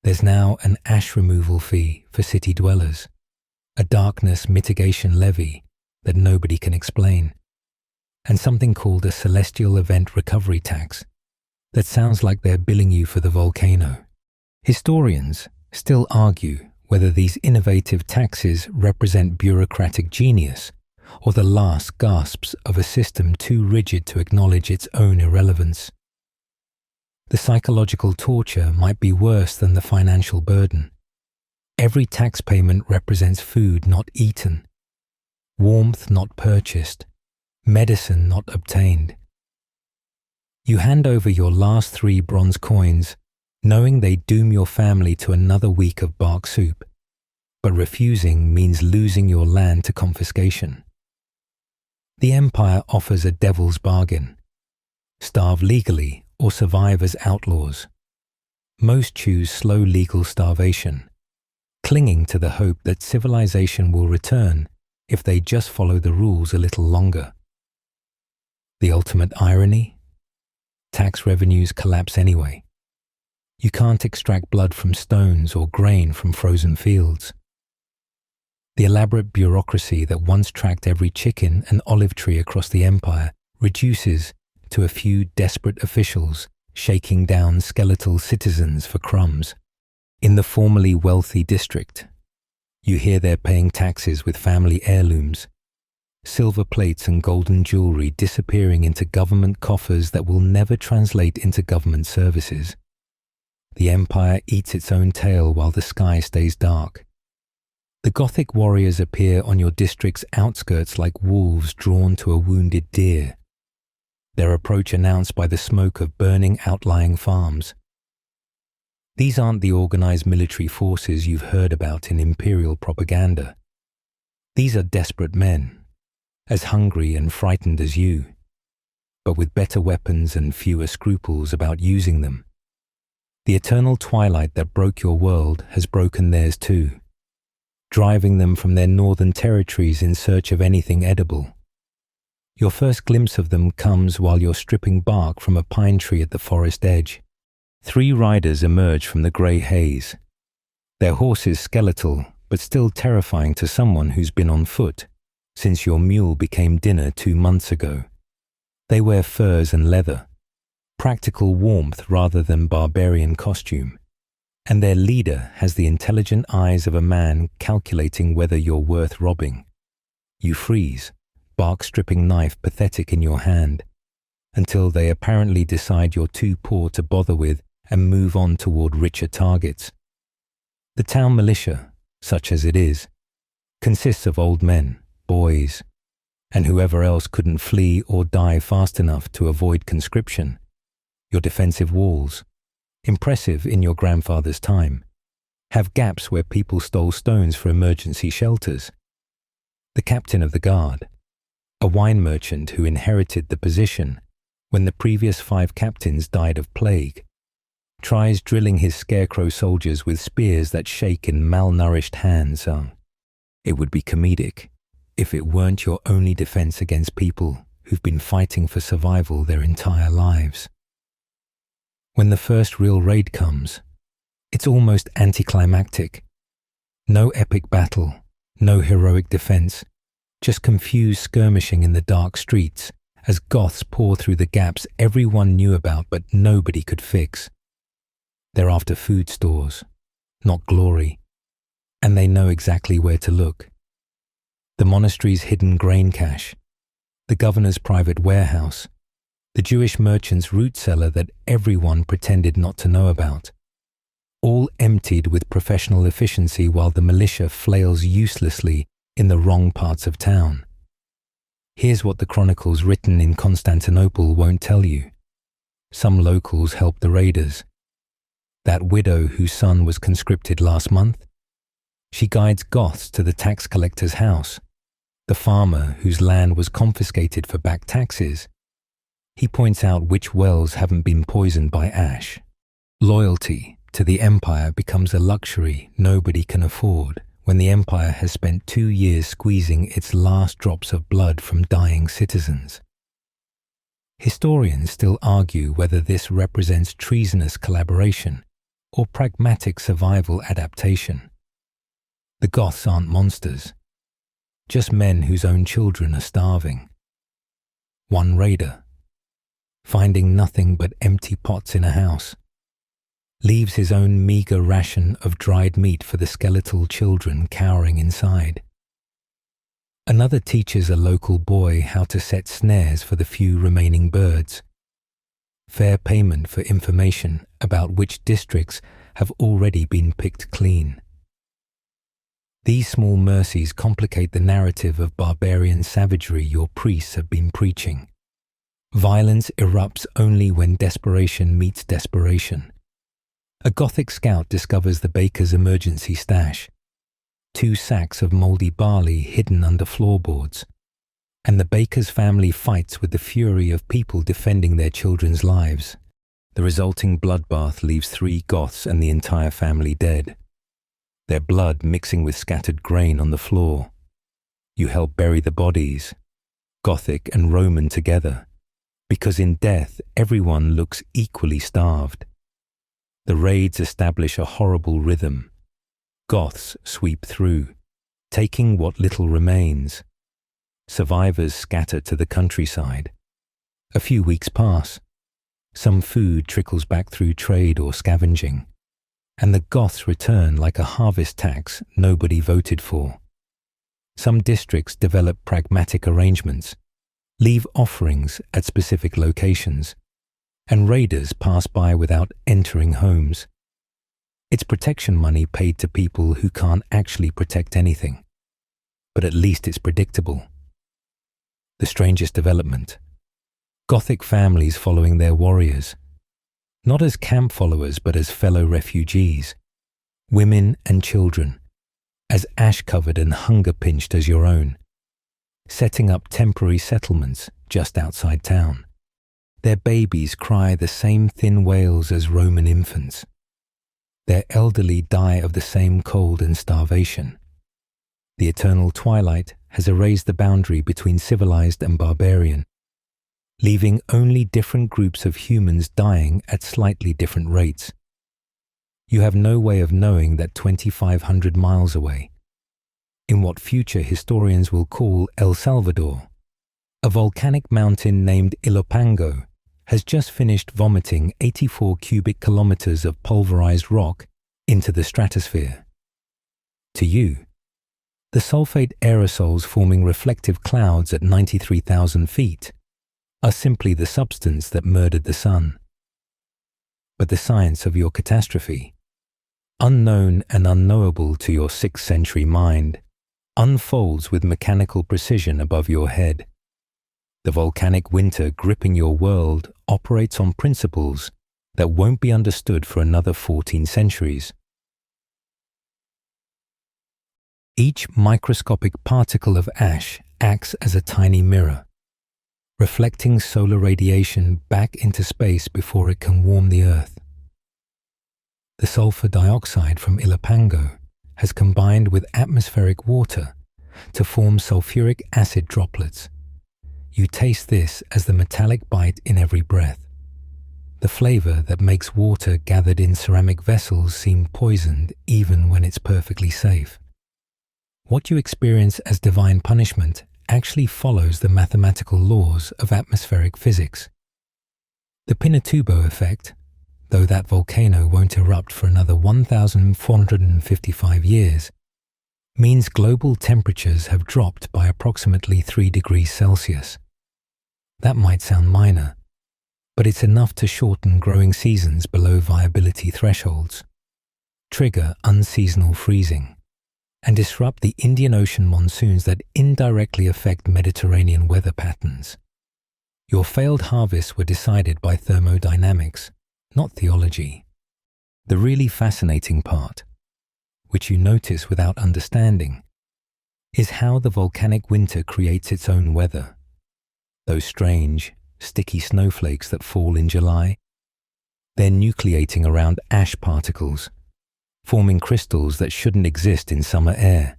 There's now an ash removal fee for city dwellers, a darkness mitigation levy that nobody can explain, and something called a celestial event recovery tax that sounds like they're billing you for the volcano. Historians still argue whether these innovative taxes represent bureaucratic genius or the last gasps of a system too rigid to acknowledge its own irrelevance. The psychological torture might be worse than the financial burden. Every tax payment represents food not eaten, warmth not purchased, medicine not obtained. You hand over your last 3 bronze coins, knowing they doom your family to another week of bark soup, but refusing means losing your land to confiscation. The empire offers a devil's bargain: starve legally or survive as outlaws. Most choose slow legal starvation, clinging to the hope that civilization will return if they just follow the rules a little longer. The ultimate irony? Tax revenues collapse anyway. You can't extract blood from stones or grain from frozen fields. The elaborate bureaucracy that once tracked every chicken and olive tree across the empire reduces to a few desperate officials shaking down skeletal citizens for crumbs. In the formerly wealthy district, you hear they're paying taxes with family heirlooms, silver plates and golden jewelry disappearing into government coffers that will never translate into government services. The empire eats its own tail while the sky stays dark. The Gothic warriors appear on your district's outskirts like wolves drawn to a wounded deer, their approach announced by the smoke of burning outlying farms. These aren't the organized military forces you've heard about in imperial propaganda. These are desperate men, as hungry and frightened as you, but with better weapons and fewer scruples about using them. The eternal twilight that broke your world has broken theirs too, driving them from their northern territories in search of anything edible. Your first glimpse of them comes while you're stripping bark from a pine tree at the forest edge. 3 riders emerge from the grey haze, their horses skeletal but still terrifying to someone who's been on foot since your mule became dinner 2 months ago. They wear furs and leather, practical warmth rather than barbarian costume, and their leader has the intelligent eyes of a man calculating whether you're worth robbing. You freeze, bark-stripping knife pathetic in your hand, until they apparently decide you're too poor to bother with and move on toward richer targets. The town militia, such as it is, consists of old men, boys, and whoever else couldn't flee or die fast enough to avoid conscription. Your defensive walls, impressive in your grandfather's time, have gaps where people stole stones for emergency shelters. The captain of the guard, a wine merchant who inherited the position when the previous 5 captains died of plague, tries drilling his scarecrow soldiers with spears that shake in malnourished hands. It would be comedic if it weren't your only defense against people who've been fighting for survival their entire lives. When the first real raid comes, it's almost anticlimactic. No epic battle, no heroic defense, just confused skirmishing in the dark streets as Goths pour through the gaps everyone knew about but nobody could fix. They're after food stores, not glory, and they know exactly where to look. The monastery's hidden grain cache, the governor's private warehouse, the Jewish merchant's root cellar that everyone pretended not to know about, all emptied with professional efficiency while the militia flails uselessly in the wrong parts of town. Here's what the chronicles written in Constantinople won't tell you. Some locals helped the raiders. That widow whose son was conscripted last month, she guides Goths to the tax collector's house. The farmer whose land was confiscated for back taxes, he points out which wells haven't been poisoned by ash. Loyalty to the empire becomes a luxury nobody can afford when the empire has spent 2 years squeezing its last drops of blood from dying citizens. Historians still argue whether this represents treasonous collaboration or pragmatic survival adaptation. The Goths aren't monsters, just men whose own children are starving. One raider, finding nothing but empty pots in a house, leaves his own meager ration of dried meat for the skeletal children cowering inside. Another teaches a local boy how to set snares for the few remaining birds. Fair payment for information about which districts have already been picked clean. These small mercies complicate the narrative of barbarian savagery your priests have been preaching. Violence erupts only when desperation meets desperation. A Gothic scout discovers the baker's emergency stash, 2 sacks of mouldy barley hidden under floorboards, and the baker's family fights with the fury of people defending their children's lives. The resulting bloodbath leaves 3 Goths and the entire family dead, their blood mixing with scattered grain on the floor. You help bury the bodies, Gothic and Roman together, because in death everyone looks equally starved. The raids establish a horrible rhythm. Goths sweep through, taking what little remains. Survivors scatter to the countryside. A few weeks pass. Some food trickles back through trade or scavenging, and the Goths return like a harvest tax nobody voted for. Some districts develop pragmatic arrangements, leave offerings at specific locations, and raiders pass by without entering homes. It's protection money paid to people who can't actually protect anything, but at least it's predictable. The strangest development: Gothic families following their warriors, not as camp followers but as fellow refugees, women and children, as ash-covered and hunger-pinched as your own, setting up temporary settlements just outside town. Their babies cry the same thin wails as Roman infants. Their elderly die of the same cold and starvation. The eternal twilight has erased the boundary between civilized and barbarian, leaving only different groups of humans dying at slightly different rates. You have no way of knowing that 2,500 miles away, in what future historians will call El Salvador, a volcanic mountain named Ilopango has just finished vomiting 84 cubic kilometers of pulverized rock into the stratosphere. To you, the sulfate aerosols forming reflective clouds at 93,000 feet are simply the substance that murdered the sun. But the science of your catastrophe, unknown and unknowable to your 6th century mind, unfolds with mechanical precision above your head. The volcanic winter gripping your world operates on principles that won't be understood for another 14 centuries. Each microscopic particle of ash acts as a tiny mirror, reflecting solar radiation back into space before it can warm the Earth. The sulfur dioxide from Ilopango has combined with atmospheric water to form sulfuric acid droplets. You taste this as the metallic bite in every breath, the flavor that makes water gathered in ceramic vessels seem poisoned even when it's perfectly safe. What you experience as divine punishment actually follows the mathematical laws of atmospheric physics. The Pinatubo effect, though that volcano won't erupt for another 1,455 years, means global temperatures have dropped by approximately 3 degrees Celsius. That might sound minor, but it's enough to shorten growing seasons below viability thresholds, trigger unseasonal freezing, and disrupt the Indian Ocean monsoons that indirectly affect Mediterranean weather patterns. Your failed harvests were decided by thermodynamics, not theology. The really fascinating part, which you notice without understanding, is how the volcanic winter creates its own weather. Those strange, sticky snowflakes that fall in July, they're nucleating around ash particles, forming crystals that shouldn't exist in summer air,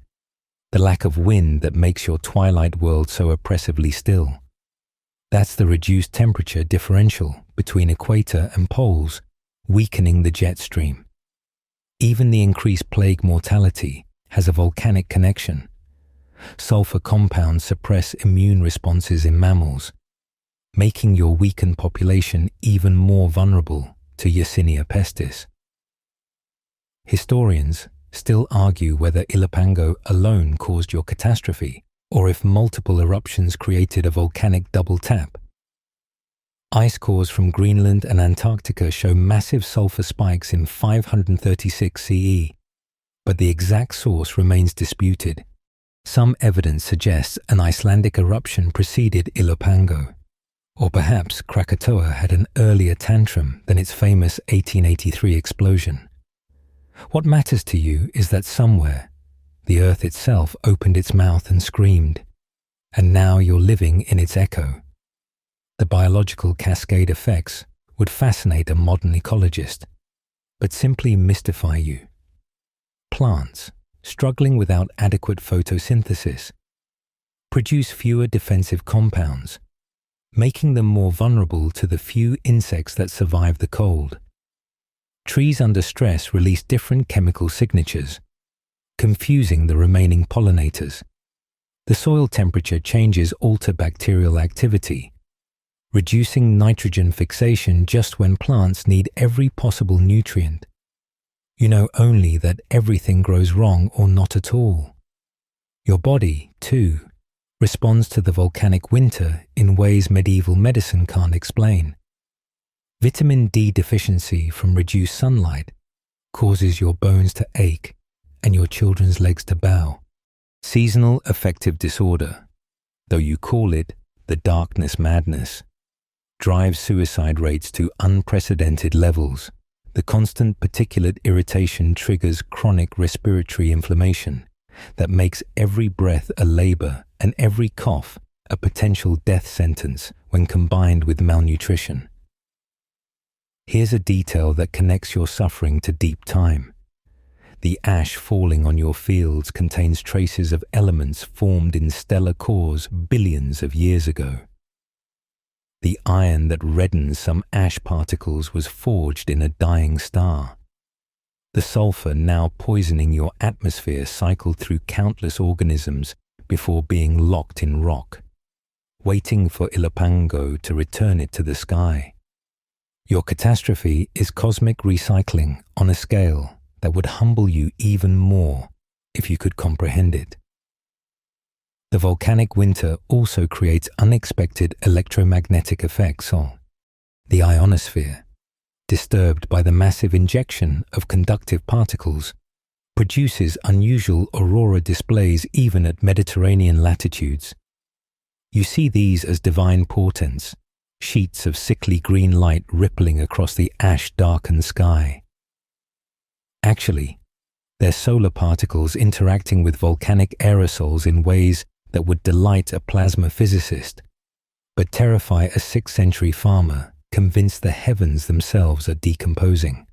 the lack of wind that makes your twilight world so oppressively still. That's the reduced temperature differential between equator and poles, weakening the jet stream. Even the increased plague mortality has a volcanic connection. Sulfur compounds suppress immune responses in mammals, making your weakened population even more vulnerable to Yersinia pestis. Historians still argue whether Ilopango alone caused your catastrophe, or if multiple eruptions created a volcanic double tap. Ice cores from Greenland and Antarctica show massive sulfur spikes in 536 CE, but the exact source remains disputed. Some evidence suggests an Icelandic eruption preceded Ilopango, or perhaps Krakatoa had an earlier tantrum than its famous 1883 explosion. What matters to you is that somewhere, the Earth itself opened its mouth and screamed, and now you're living in its echo. The biological cascade effects would fascinate a modern ecologist, but simply mystify you. Plants, struggling without adequate photosynthesis, produce fewer defensive compounds, making them more vulnerable to the few insects that survive the cold. Trees under stress release different chemical signatures, confusing the remaining pollinators. The soil temperature changes alter bacterial activity, reducing nitrogen fixation just when plants need every possible nutrient. You know only that everything grows wrong or not at all. Your body, too, responds to the volcanic winter in ways medieval medicine can't explain. Vitamin D deficiency from reduced sunlight causes your bones to ache and your children's legs to bow. Seasonal affective disorder, though you call it the darkness madness, drives suicide rates to unprecedented levels. The constant particulate irritation triggers chronic respiratory inflammation that makes every breath a labor and every cough a potential death sentence when combined with malnutrition. Here's a detail that connects your suffering to deep time. The ash falling on your fields contains traces of elements formed in stellar cores billions of years ago. The iron that reddens some ash particles was forged in a dying star. The sulfur now poisoning your atmosphere cycled through countless organisms before being locked in rock, waiting for Ilopango to return it to the sky. Your catastrophe is cosmic recycling on a scale that would humble you even more if you could comprehend it. The volcanic winter also creates unexpected electromagnetic effects on the ionosphere, disturbed by the massive injection of conductive particles, produces unusual aurora displays even at Mediterranean latitudes. You see these as divine portents, sheets of sickly green light rippling across the ash-darkened sky. Actually, they're solar particles interacting with volcanic aerosols in ways that would delight a plasma physicist, but terrify a 6th century farmer convinced the heavens themselves are decomposing.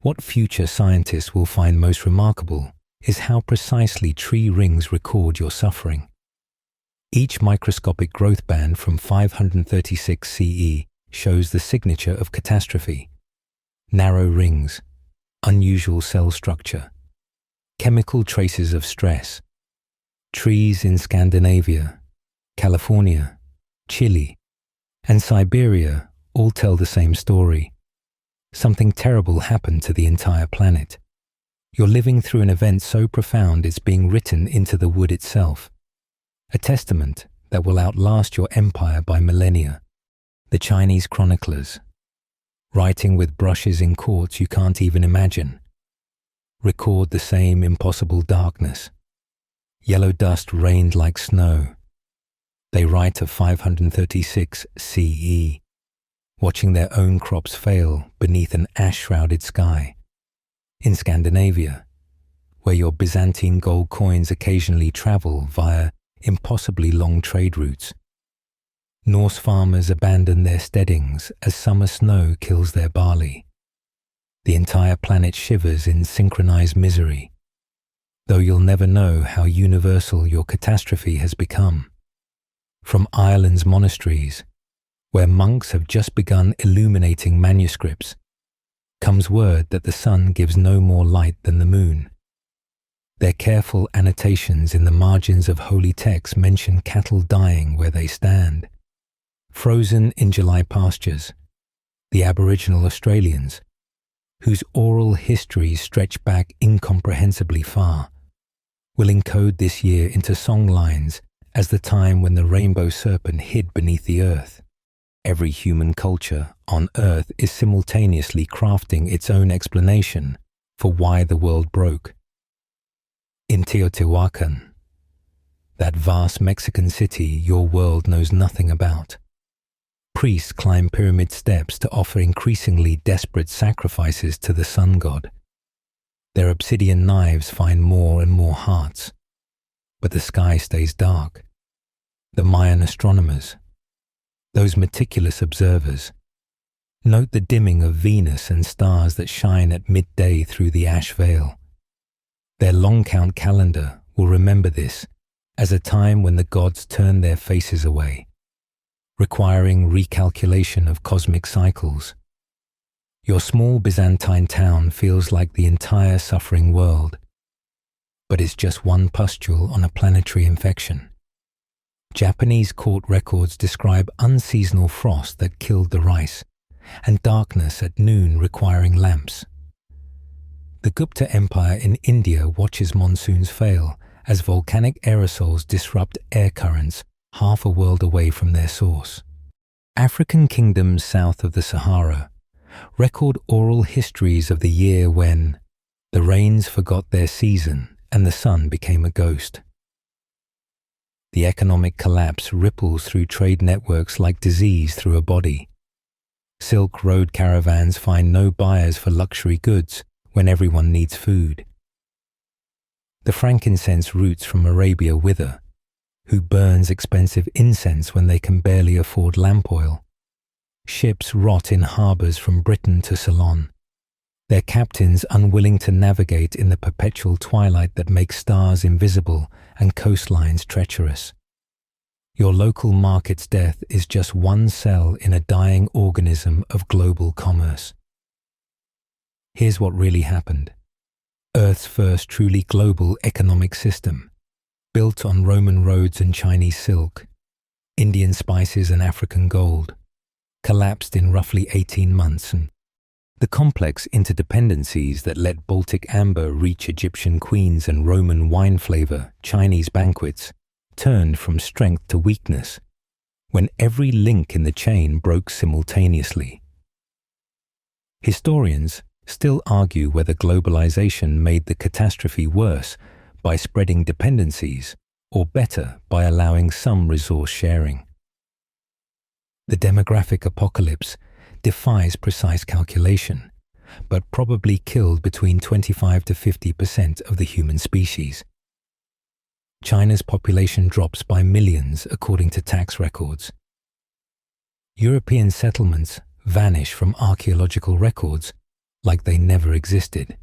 What future scientists will find most remarkable is how precisely tree rings record your suffering. Each microscopic growth band from 536 CE shows the signature of catastrophe: narrow rings, unusual cell structure, chemical traces of stress. Trees in Scandinavia, California, Chile, and Siberia all tell the same story. Something terrible happened to the entire planet. You're living through an event so profound it's being written into the wood itself. A testament that will outlast your empire by millennia. The Chinese chroniclers, writing with brushes in courts you can't even imagine, record the same impossible darkness. Yellow dust rained like snow. They write of 536 CE, watching their own crops fail beneath an ash-shrouded sky. In Scandinavia, where your Byzantine gold coins occasionally travel via impossibly long trade routes, Norse farmers abandon their steadings as summer snow kills their barley. The entire planet shivers in synchronized misery, though you'll never know how universal your catastrophe has become. From Ireland's monasteries, where monks have just begun illuminating manuscripts, comes word that the sun gives no more light than the moon. Their careful annotations in the margins of holy texts mention cattle dying where they stand. Frozen in July pastures, the Aboriginal Australians, whose oral histories stretch back incomprehensibly far, will encode this year into song lines as the time when the rainbow serpent hid beneath the earth. Every human culture on earth is simultaneously crafting its own explanation for why the world broke. In Teotihuacan, that vast Mexican city your world knows nothing about, priests climb pyramid steps to offer increasingly desperate sacrifices to the sun god. Their obsidian knives find more and more hearts, but the sky stays dark. The Mayan astronomers, those meticulous observers, note the dimming of Venus and stars that shine at midday through the ash veil. Their long count calendar will remember this as a time when the gods turn their faces away, requiring recalculation of cosmic cycles. Your small Byzantine town feels like the entire suffering world, but it's just one pustule on a planetary infection. Japanese court records describe unseasonal frost that killed the rice, and darkness at noon requiring lamps. The Gupta Empire in India watches monsoons fail as volcanic aerosols disrupt air currents half a world away from their source. African kingdoms south of the Sahara record oral histories of the year when the rains forgot their season and the sun became a ghost. The economic collapse ripples through trade networks like disease through a body. Silk Road caravans find no buyers for luxury goods when everyone needs food. The frankincense roots from Arabia wither. Who burns expensive incense when they can barely afford lamp oil? Ships rot in harbours from Britain to Ceylon, their captains unwilling to navigate in the perpetual twilight that makes stars invisible and coastlines treacherous. Your local market's death is just one cell in a dying organism of global commerce. Here's what really happened. Earth's first truly global economic system, built on Roman roads and Chinese silk, Indian spices and African gold, collapsed in roughly 18 months, and the complex interdependencies that let Baltic amber reach Egyptian queens and Roman wine flavor Chinese banquets turned from strength to weakness when every link in the chain broke simultaneously. Historians still argue whether globalization made the catastrophe worse by spreading dependencies or better by allowing some resource sharing. The demographic apocalypse defies precise calculation, but probably killed between 25 to 50% of the human species. China's population drops by millions according to tax records. European settlements vanish from archaeological records like they never existed.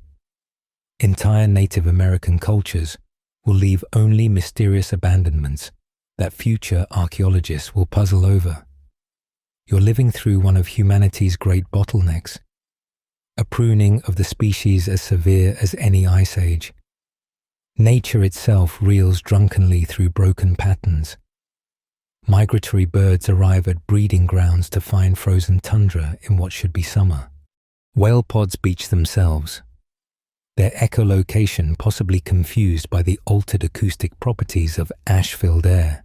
Entire Native American cultures will leave only mysterious abandonments that future archaeologists will puzzle over. You're living through one of humanity's great bottlenecks, a pruning of the species as severe as any ice age. Nature itself reels drunkenly through broken patterns. Migratory birds arrive at breeding grounds to find frozen tundra in what should be summer. Whale pods beach themselves, their echolocation possibly confused by the altered acoustic properties of ash-filled air.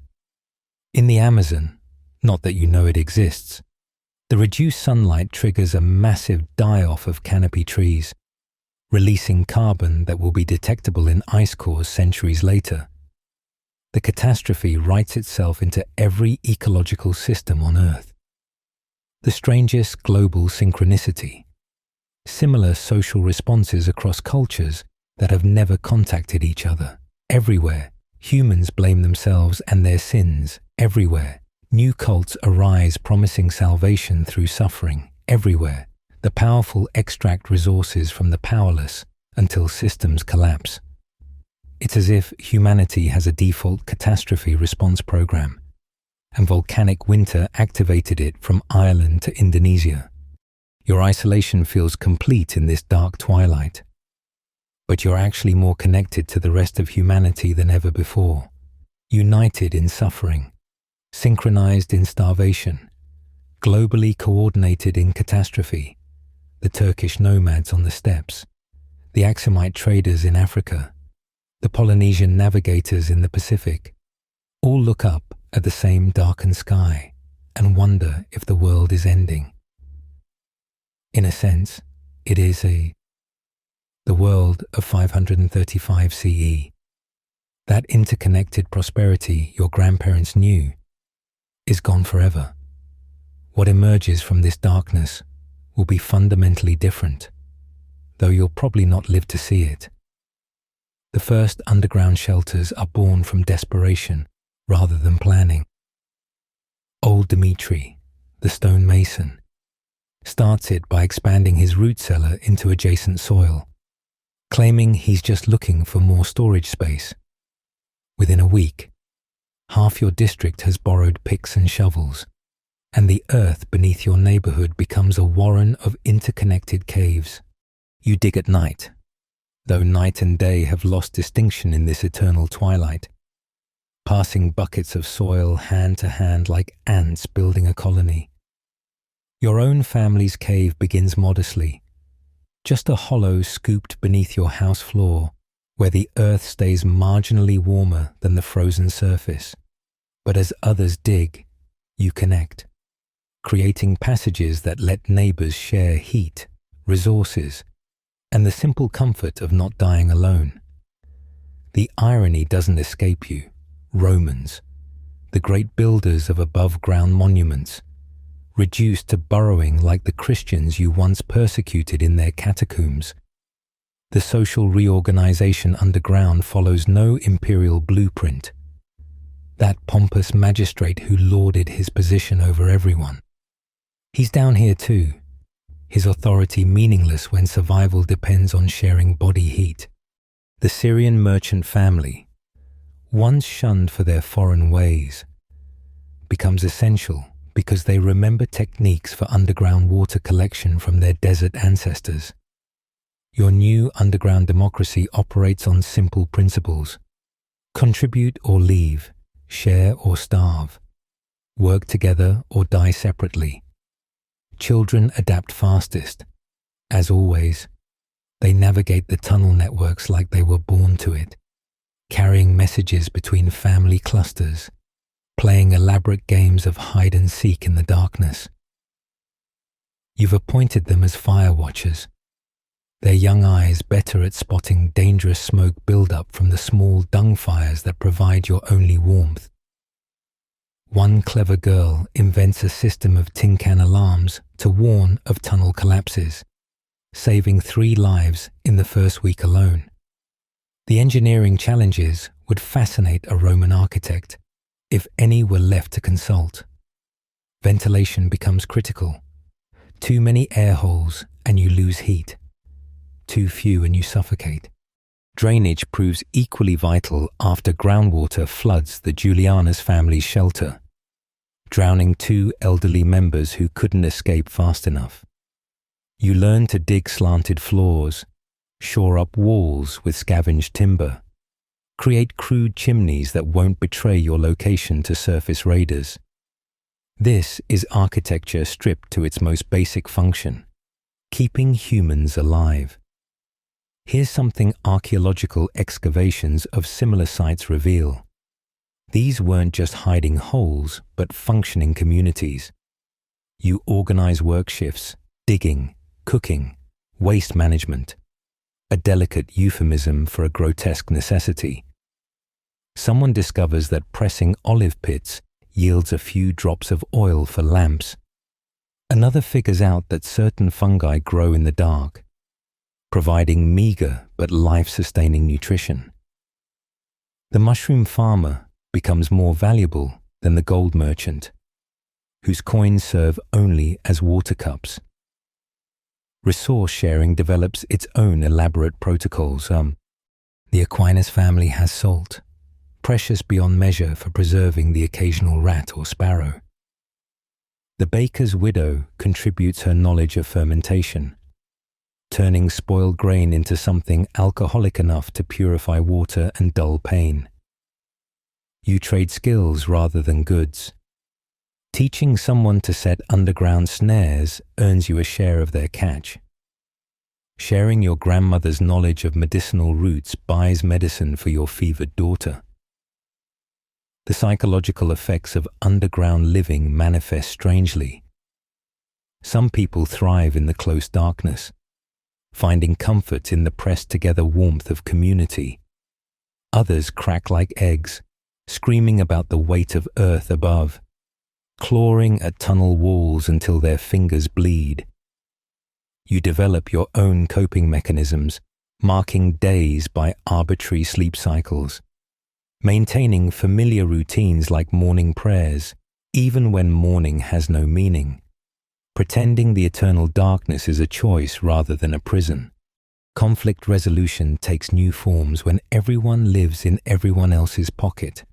In the Amazon, not that you know it exists, the reduced sunlight triggers a massive die-off of canopy trees, releasing carbon that will be detectable in ice cores centuries later. The catastrophe writes itself into every ecological system on Earth. The strangest global synchronicity. Similar social responses across cultures that have never contacted each other. Everywhere, humans blame themselves and their sins. Everywhere, new cults arise promising salvation through suffering. Everywhere, the powerful extract resources from the powerless until systems collapse. It's as if humanity has a default catastrophe response program, and volcanic winter activated it from Ireland to Indonesia. Your isolation feels complete in this dark twilight, but you're actually more connected to the rest of humanity than ever before, united in suffering, synchronized in starvation, globally coordinated in catastrophe. The Turkish nomads on the steppes, the Axumite traders in Africa, the Polynesian navigators in the Pacific, all look up at the same darkened sky and wonder if the world is ending. In a sense, it is the world of 535 CE. That interconnected prosperity your grandparents knew is gone forever. What emerges from this darkness will be fundamentally different, though you'll probably not live to see it. The first underground shelters are born from desperation rather than planning. Old Dimitri, the stone mason, starts it by expanding his root cellar into adjacent soil, claiming he's just looking for more storage space. Within a week, half your district has borrowed picks and shovels, and the earth beneath your neighborhood becomes a warren of interconnected caves. You dig at night, though night and day have lost distinction in this eternal twilight, passing buckets of soil hand to hand like ants building a colony. Your own family's cave begins modestly, just a hollow scooped beneath your house floor where the earth stays marginally warmer than the frozen surface. But as others dig, you connect, creating passages that let neighbors share heat, resources, and the simple comfort of not dying alone. The irony doesn't escape you. Romans, the great builders of above-ground monuments, reduced to burrowing like the Christians you once persecuted in their catacombs. The social reorganization underground follows no imperial blueprint. That pompous magistrate who lauded his position over everyone. He's down here too, his authority meaningless when survival depends on sharing body heat. The Syrian merchant family, once shunned for their foreign ways, becomes essential because they remember techniques for underground water collection from their desert ancestors. Your new underground democracy operates on simple principles. Contribute or leave, share or starve, work together or die separately. Children adapt fastest. As always, they navigate the tunnel networks like they were born to it, carrying messages between family clusters, playing elaborate games of hide and seek in the darkness. You've appointed them as fire watchers, their young eyes better at spotting dangerous smoke build-up from the small dung fires that provide your only warmth. One clever girl invents a system of tin can alarms to warn of tunnel collapses, saving 3 lives in the first week alone. The engineering challenges would fascinate a Roman architect if any were left to consult. Ventilation becomes critical. Too many air holes and you lose heat. too few and you suffocate. Drainage proves equally vital after groundwater floods the Juliana's family's shelter, drowning 2 elderly members who couldn't escape fast enough. You learn to dig slanted floors, shore up walls with scavenged timber, create crude chimneys that won't betray your location to surface raiders. This is architecture stripped to its most basic function, keeping humans alive. Here's something archaeological excavations of similar sites reveal. These weren't just hiding holes, but functioning communities. You organize work shifts, digging, cooking, waste management, a delicate euphemism for a grotesque necessity. Someone discovers that pressing olive pits yields a few drops of oil for lamps. Another figures out that certain fungi grow in the dark, providing meager but life-sustaining nutrition. The mushroom farmer becomes more valuable than the gold merchant, whose coins serve only as water cups. Resource sharing develops its own elaborate protocols. The Aquinas family has salt, precious beyond measure for preserving the occasional rat or sparrow. The baker's widow contributes her knowledge of fermentation, turning spoiled grain into something alcoholic enough to purify water and dull pain. You trade skills rather than goods. Teaching someone to set underground snares earns you a share of their catch. Sharing your grandmother's knowledge of medicinal roots buys medicine for your fevered daughter. The psychological effects of underground living manifest strangely. Some people thrive in the close darkness, finding comfort in the pressed-together warmth of community. Others crack like eggs, screaming about the weight of earth above, clawing at tunnel walls until their fingers bleed. You develop your own coping mechanisms, marking days by arbitrary sleep cycles, maintaining familiar routines like morning prayers, even when morning has no meaning, pretending the eternal darkness is a choice rather than a prison. Conflict resolution takes new forms when everyone lives in everyone else's pocket.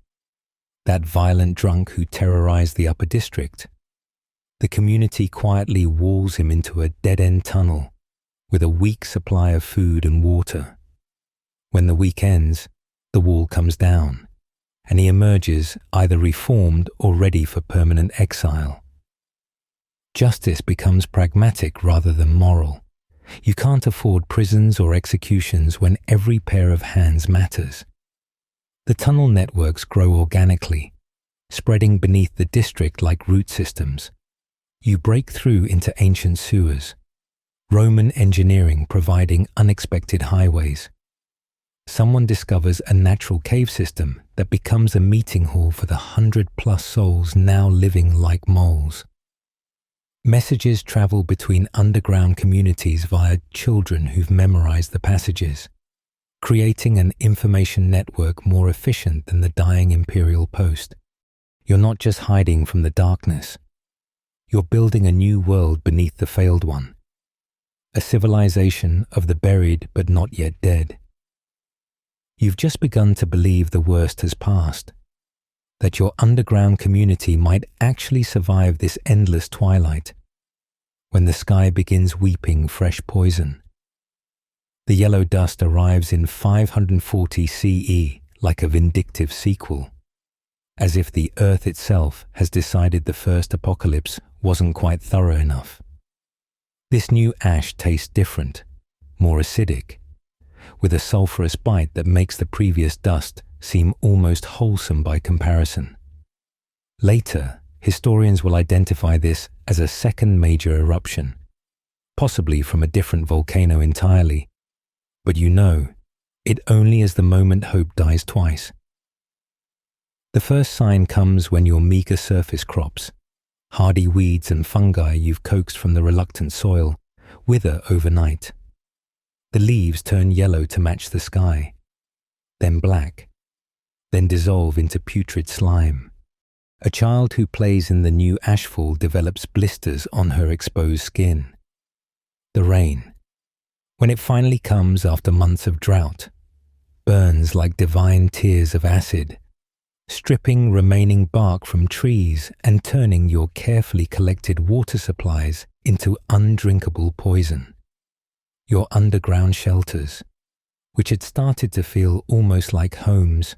That violent drunk who terrorized the upper district, the community quietly walls him into a dead-end tunnel with a weak supply of food and water. When the week ends, the wall comes down, and he emerges either reformed or ready for permanent exile. Justice becomes pragmatic rather than moral. You can't afford prisons or executions when every pair of hands matters. The tunnel networks grow organically, spreading beneath the district like root systems. You break through into ancient sewers, Roman engineering providing unexpected highways. Someone discovers a natural cave system that becomes a meeting hall for the 100+ souls now living like moles. Messages travel between underground communities via children who've memorized the passages, creating an information network more efficient than the dying imperial post. You're not just hiding from the darkness. You're building a new world beneath the failed one, a civilization of the buried but not yet dead. You've just begun to believe the worst has passed, that your underground community might actually survive this endless twilight, when the sky begins weeping fresh poison. The yellow dust arrives in 540 CE like a vindictive sequel, as if the earth itself has decided the first apocalypse wasn't quite thorough enough. This new ash tastes different, more acidic, with a sulfurous bite that makes the previous dust seem almost wholesome by comparison. Later, historians will identify this as a second major eruption, possibly from a different volcano entirely, but you know, it only is the moment hope dies twice. The first sign comes when your meager surface crops, hardy weeds and fungi you've coaxed from the reluctant soil, wither overnight. The leaves turn yellow to match the sky, then black, then dissolve into putrid slime. A child who plays in the new ashfall develops blisters on her exposed skin. The rain, When it finally comes after months of drought, burns like divine tears of acid, stripping remaining bark from trees and turning your carefully collected water supplies into undrinkable poison. Your underground shelters, which had started to feel almost like homes,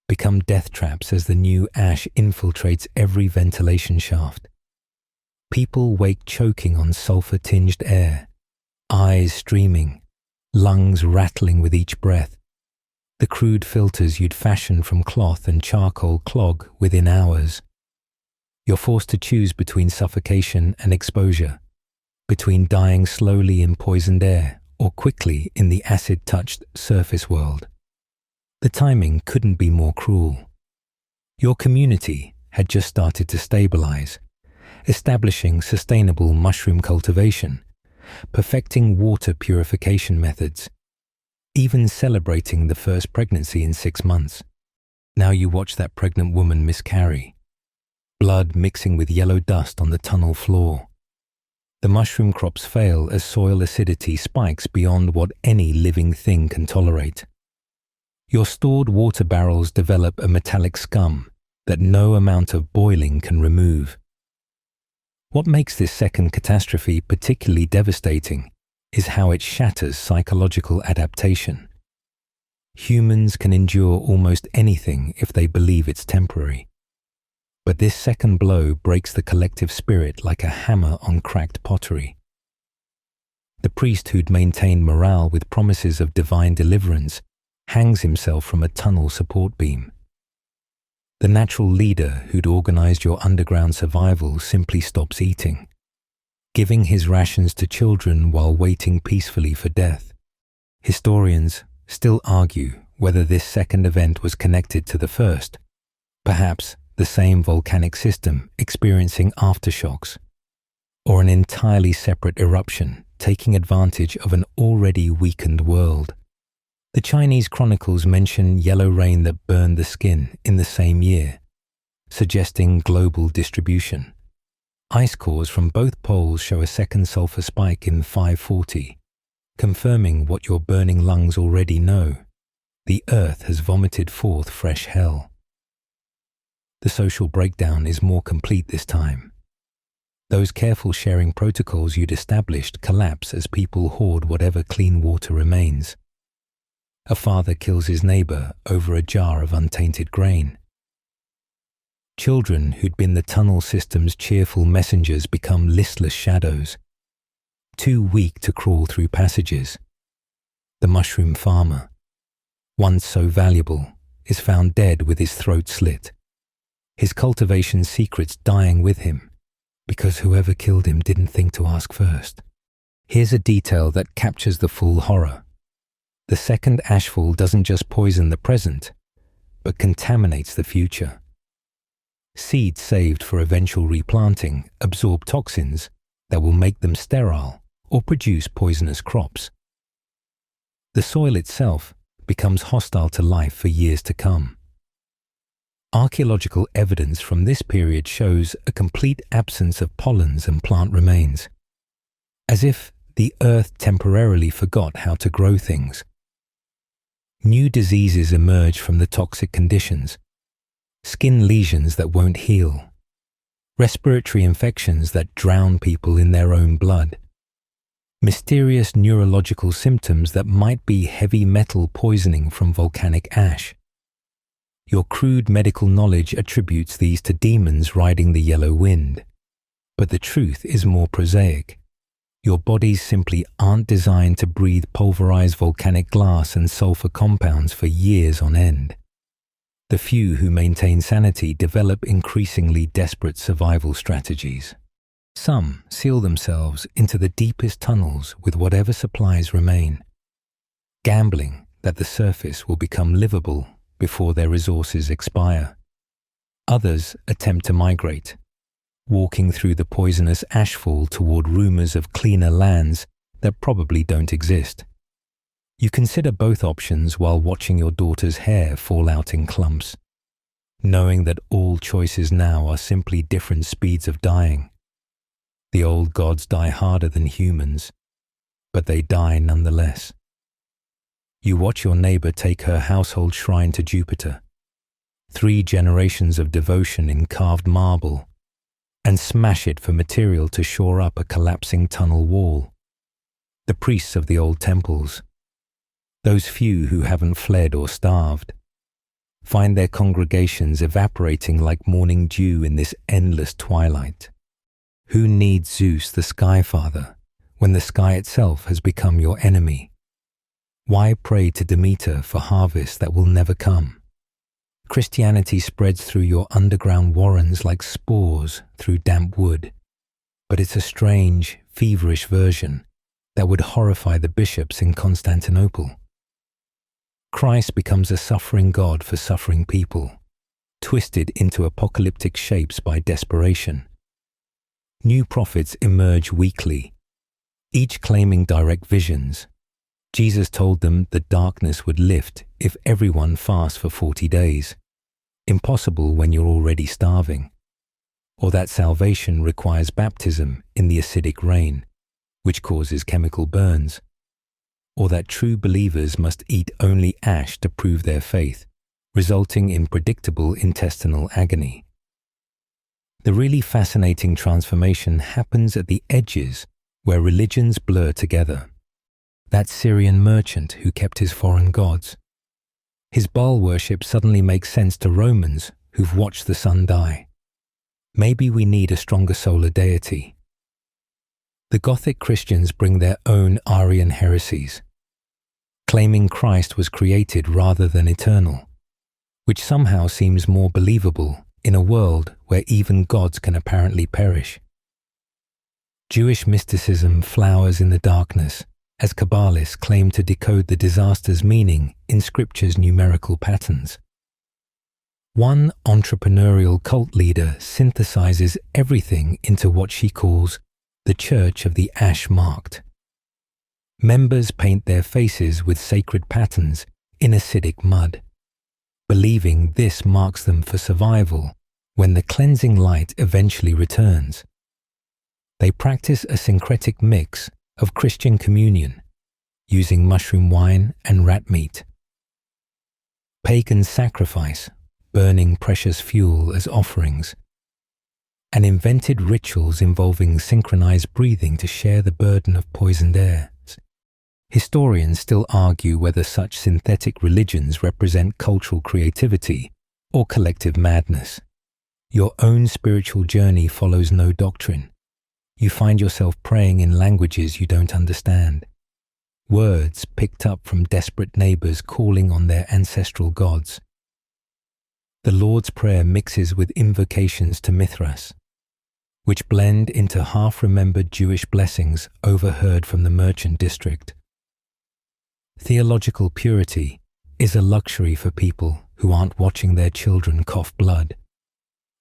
become death traps as the new ash infiltrates every ventilation shaft. People wake choking on sulfur-tinged air, eyes streaming, lungs rattling with each breath. The crude filters you'd fashioned from cloth and charcoal clog within hours. You're forced to choose between suffocation and exposure, between dying slowly in poisoned air or quickly in the acid-touched surface world. The timing couldn't be more cruel. Your community had just started to stabilize, establishing sustainable mushroom cultivation, perfecting water purification methods, even celebrating the first pregnancy in 6 months. Now you watch that pregnant woman miscarry, blood mixing with yellow dust on the tunnel floor. The mushroom crops fail as soil acidity spikes beyond what any living thing can tolerate. Your stored water barrels develop a metallic scum that no amount of boiling can remove. What makes this second catastrophe particularly devastating is how it shatters psychological adaptation. Humans can endure almost anything if they believe it's temporary. But this second blow breaks the collective spirit like a hammer on cracked pottery. The priest who'd maintained morale with promises of divine deliverance hangs himself from a tunnel support beam. The natural leader who'd organized your underground survival simply stops eating, giving his rations to children while waiting peacefully for death. Historians still argue whether this second event was connected to the first, perhaps the same volcanic system experiencing aftershocks, or an entirely separate eruption taking advantage of an already weakened world. The Chinese chronicles mention yellow rain that burned the skin in the same year, suggesting global distribution. Ice cores from both poles show a second sulfur spike in 540, confirming what your burning lungs already know. The Earth has vomited forth fresh hell. The social breakdown is more complete this time. Those careful sharing protocols you'd established collapse as people hoard whatever clean water remains. A father kills his neighbor over a jar of untainted grain. Children who'd been the tunnel system's cheerful messengers become listless shadows, too weak to crawl through passages. The mushroom farmer, once so valuable, is found dead with his throat slit, his cultivation secrets dying with him, because whoever killed him didn't think to ask first. Here's a detail that captures the full horror. The second ashfall doesn't just poison the present, but contaminates the future. Seeds saved for eventual replanting absorb toxins that will make them sterile or produce poisonous crops. The soil itself becomes hostile to life for years to come. Archaeological evidence from this period shows a complete absence of pollens and plant remains, as if the earth temporarily forgot how to grow things. New diseases emerge from the toxic conditions, skin lesions that won't heal, respiratory infections that drown people in their own blood, mysterious neurological symptoms that might be heavy metal poisoning from volcanic ash. Your crude medical knowledge attributes these to demons riding the yellow wind, but the truth is more prosaic. Your bodies simply aren't designed to breathe pulverized volcanic glass and sulfur compounds for years on end. The few who maintain sanity develop increasingly desperate survival strategies. Some seal themselves into the deepest tunnels with whatever supplies remain, gambling that the surface will become livable before their resources expire. Others attempt to migrate, walking through the poisonous ashfall toward rumors of cleaner lands that probably don't exist. You consider both options while watching your daughter's hair fall out in clumps, knowing that all choices now are simply different speeds of dying. The old gods die harder than humans, but they die nonetheless. You watch your neighbor take her household shrine to Jupiter, 3 generations of devotion in carved marble, and smash it for material to shore up a collapsing tunnel wall. The priests of the old temples, those few who haven't fled or starved, find their congregations evaporating like morning dew in this endless twilight. Who needs Zeus the Sky Father when the sky itself has become your enemy? Why pray to Demeter for harvest that will never come? Christianity spreads through your underground warrens like spores through damp wood, but it's a strange, feverish version that would horrify the bishops in Constantinople. Christ becomes a suffering God for suffering people, twisted into apocalyptic shapes by desperation. New prophets emerge weekly, each claiming direct visions. Jesus told them the darkness would lift if everyone fasts for 40 days. Impossible when you're already starving. Or that salvation requires baptism in the acidic rain, which causes chemical burns. Or that true believers must eat only ash to prove their faith, resulting in predictable intestinal agony. The really fascinating transformation happens at the edges where religions blur together. That Syrian merchant who kept his foreign gods. His Baal worship suddenly makes sense to Romans who've watched the sun die. Maybe we need a stronger solar deity. The Gothic Christians bring their own Arian heresies, claiming Christ was created rather than eternal, which somehow seems more believable in a world where even gods can apparently perish. Jewish mysticism flowers in the darkness as Kabbalists claim to decode the disaster's meaning in Scripture's numerical patterns. One entrepreneurial cult leader synthesizes everything into what she calls the Church of the Ash-Marked. Members paint their faces with sacred patterns in acidic mud, believing this marks them for survival when the cleansing light eventually returns. They practice a syncretic mix of Christian communion, using mushroom wine and rat meat. Pagans sacrifice, burning precious fuel as offerings, and invented rituals involving synchronized breathing to share the burden of poisoned air. Historians still argue whether such synthetic religions represent cultural creativity or collective madness. Your own spiritual journey follows no doctrine. You find yourself praying in languages you don't understand, words picked up from desperate neighbors calling on their ancestral gods. The Lord's Prayer mixes with invocations to Mithras, which blend into half-remembered Jewish blessings overheard from the merchant district. Theological purity is a luxury for people who aren't watching their children cough blood.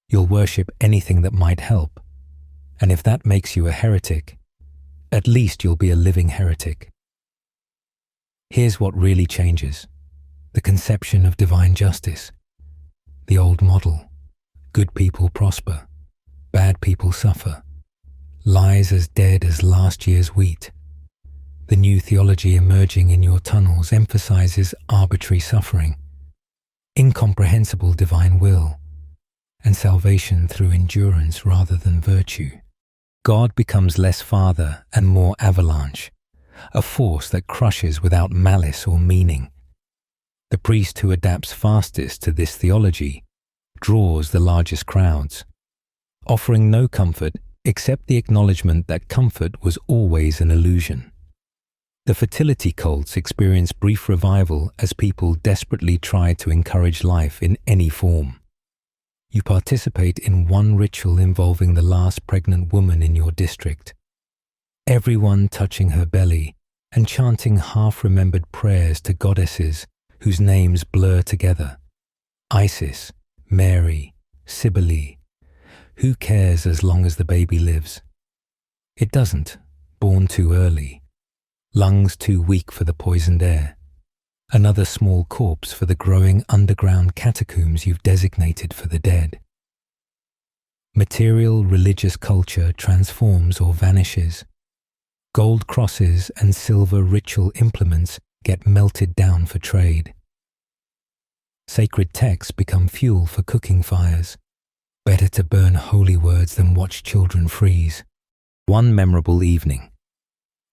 You'll worship anything that might help, and if that makes you a heretic, at least you'll be a living heretic. Here's what really changes: the conception of divine justice. The old model: good people prosper, bad people suffer, lies as dead as last year's wheat. The new theology emerging in your tunnels emphasizes arbitrary suffering, incomprehensible divine will, and salvation through endurance rather than virtue. God becomes less father and more avalanche, a force that crushes without malice or meaning. The priest who adapts fastest to this theology draws the largest crowds, offering no comfort except the acknowledgement that comfort was always an illusion. The fertility cults experience brief revival as people desperately try to encourage life in any form. You participate in one ritual involving the last pregnant woman in your district, everyone touching her belly and chanting half-remembered prayers to goddesses whose names blur together: Isis, Mary, Cybele. Who cares as long as the baby lives? It doesn't, born too early, lungs too weak for the poisoned air, another small corpse for the growing underground catacombs you've designated for the dead. Material religious culture transforms or vanishes. Gold crosses and silver ritual implements get melted down for trade. Sacred texts become fuel for cooking fires. Better to burn holy words than watch children freeze. One memorable evening,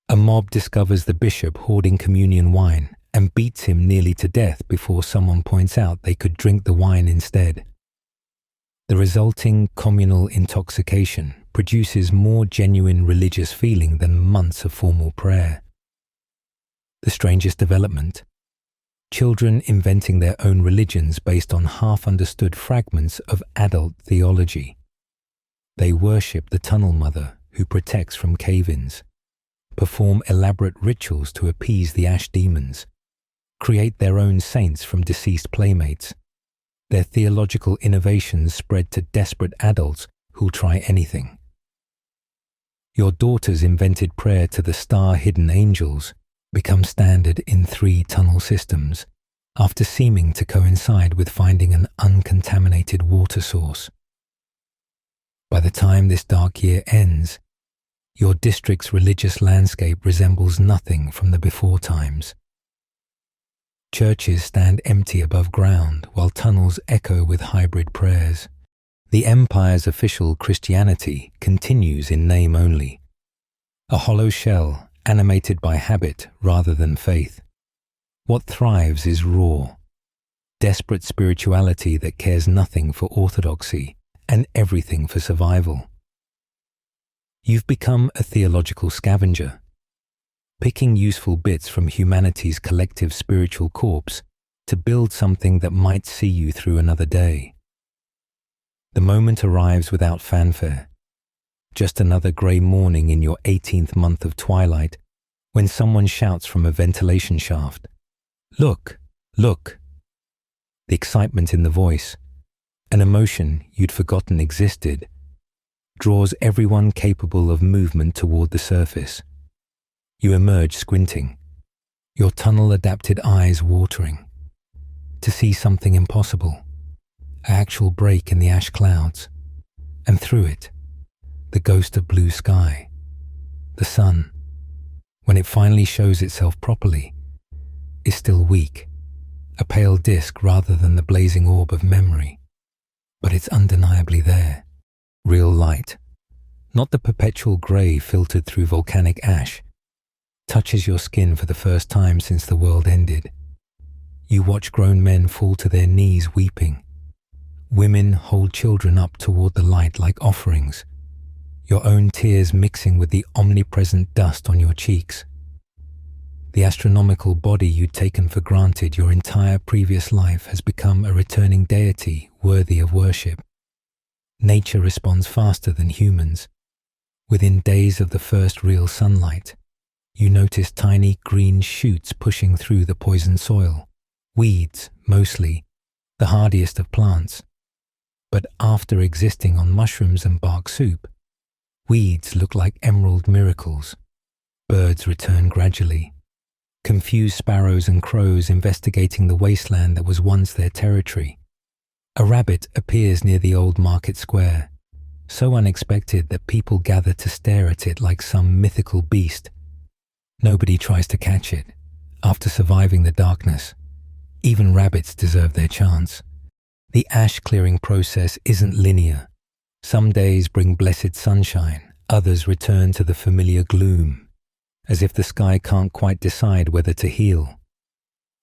a mob discovers the bishop hoarding communion wine and beats him nearly to death before someone points out they could drink the wine instead. The resulting communal intoxication produces more genuine religious feeling than months of formal prayer. The strangest development: children inventing their own religions based on half-understood fragments of adult theology. They worship the Tunnel Mother who protects from cave-ins, perform elaborate rituals to appease the ash demons, create their own saints from deceased playmates. Their theological innovations spread to desperate adults who'll try anything. Your daughter's invented prayer to the star-hidden angels become standard in 3 tunnel systems after seeming to coincide with finding an uncontaminated water source. By the time this dark year ends, your district's religious landscape resembles nothing from the before times. Churches stand empty above ground while tunnels echo with hybrid prayers. The empire's official Christianity continues in name only, a hollow shell animated by habit rather than faith. What thrives is raw, desperate spirituality that cares nothing for orthodoxy and everything for survival. You've become a theological scavenger, picking useful bits from humanity's collective spiritual corpse to build something that might see you through another day. The moment arrives without fanfare, just another grey morning in your 18th month of twilight, when someone shouts from a ventilation shaft, "Look, look!" The excitement in the voice, an emotion you'd forgotten existed, draws everyone capable of movement toward the surface. You emerge squinting, your tunnel-adapted eyes watering, to see something impossible, an actual break in the ash clouds, and through it, the ghost of blue sky, the sun, when it finally shows itself properly, is still weak, a pale disk rather than the blazing orb of memory. But it's undeniably there, real light, not the perpetual grey filtered through volcanic ash, touches your skin for the first time since the world ended. You watch grown men fall to their knees weeping. Women hold children up toward the light like offerings, your own tears mixing with the omnipresent dust on your cheeks. The astronomical body you'd taken for granted your entire previous life has become a returning deity worthy of worship. Nature responds faster than humans. Within days of the first real sunlight, you notice tiny green shoots pushing through the poisoned soil. Weeds, mostly, the hardiest of plants. But after existing on mushrooms and bark soup, weeds look like emerald miracles. Birds return gradually. Confused sparrows and crows investigating the wasteland that was once their territory. A rabbit appears near the old market square, so unexpected that people gather to stare at it like some mythical beast. Nobody tries to catch it. After surviving the darkness, even rabbits deserve their chance. The ash clearing process isn't linear. Some days bring blessed sunshine, others return to the familiar gloom, as if the sky can't quite decide whether to heal.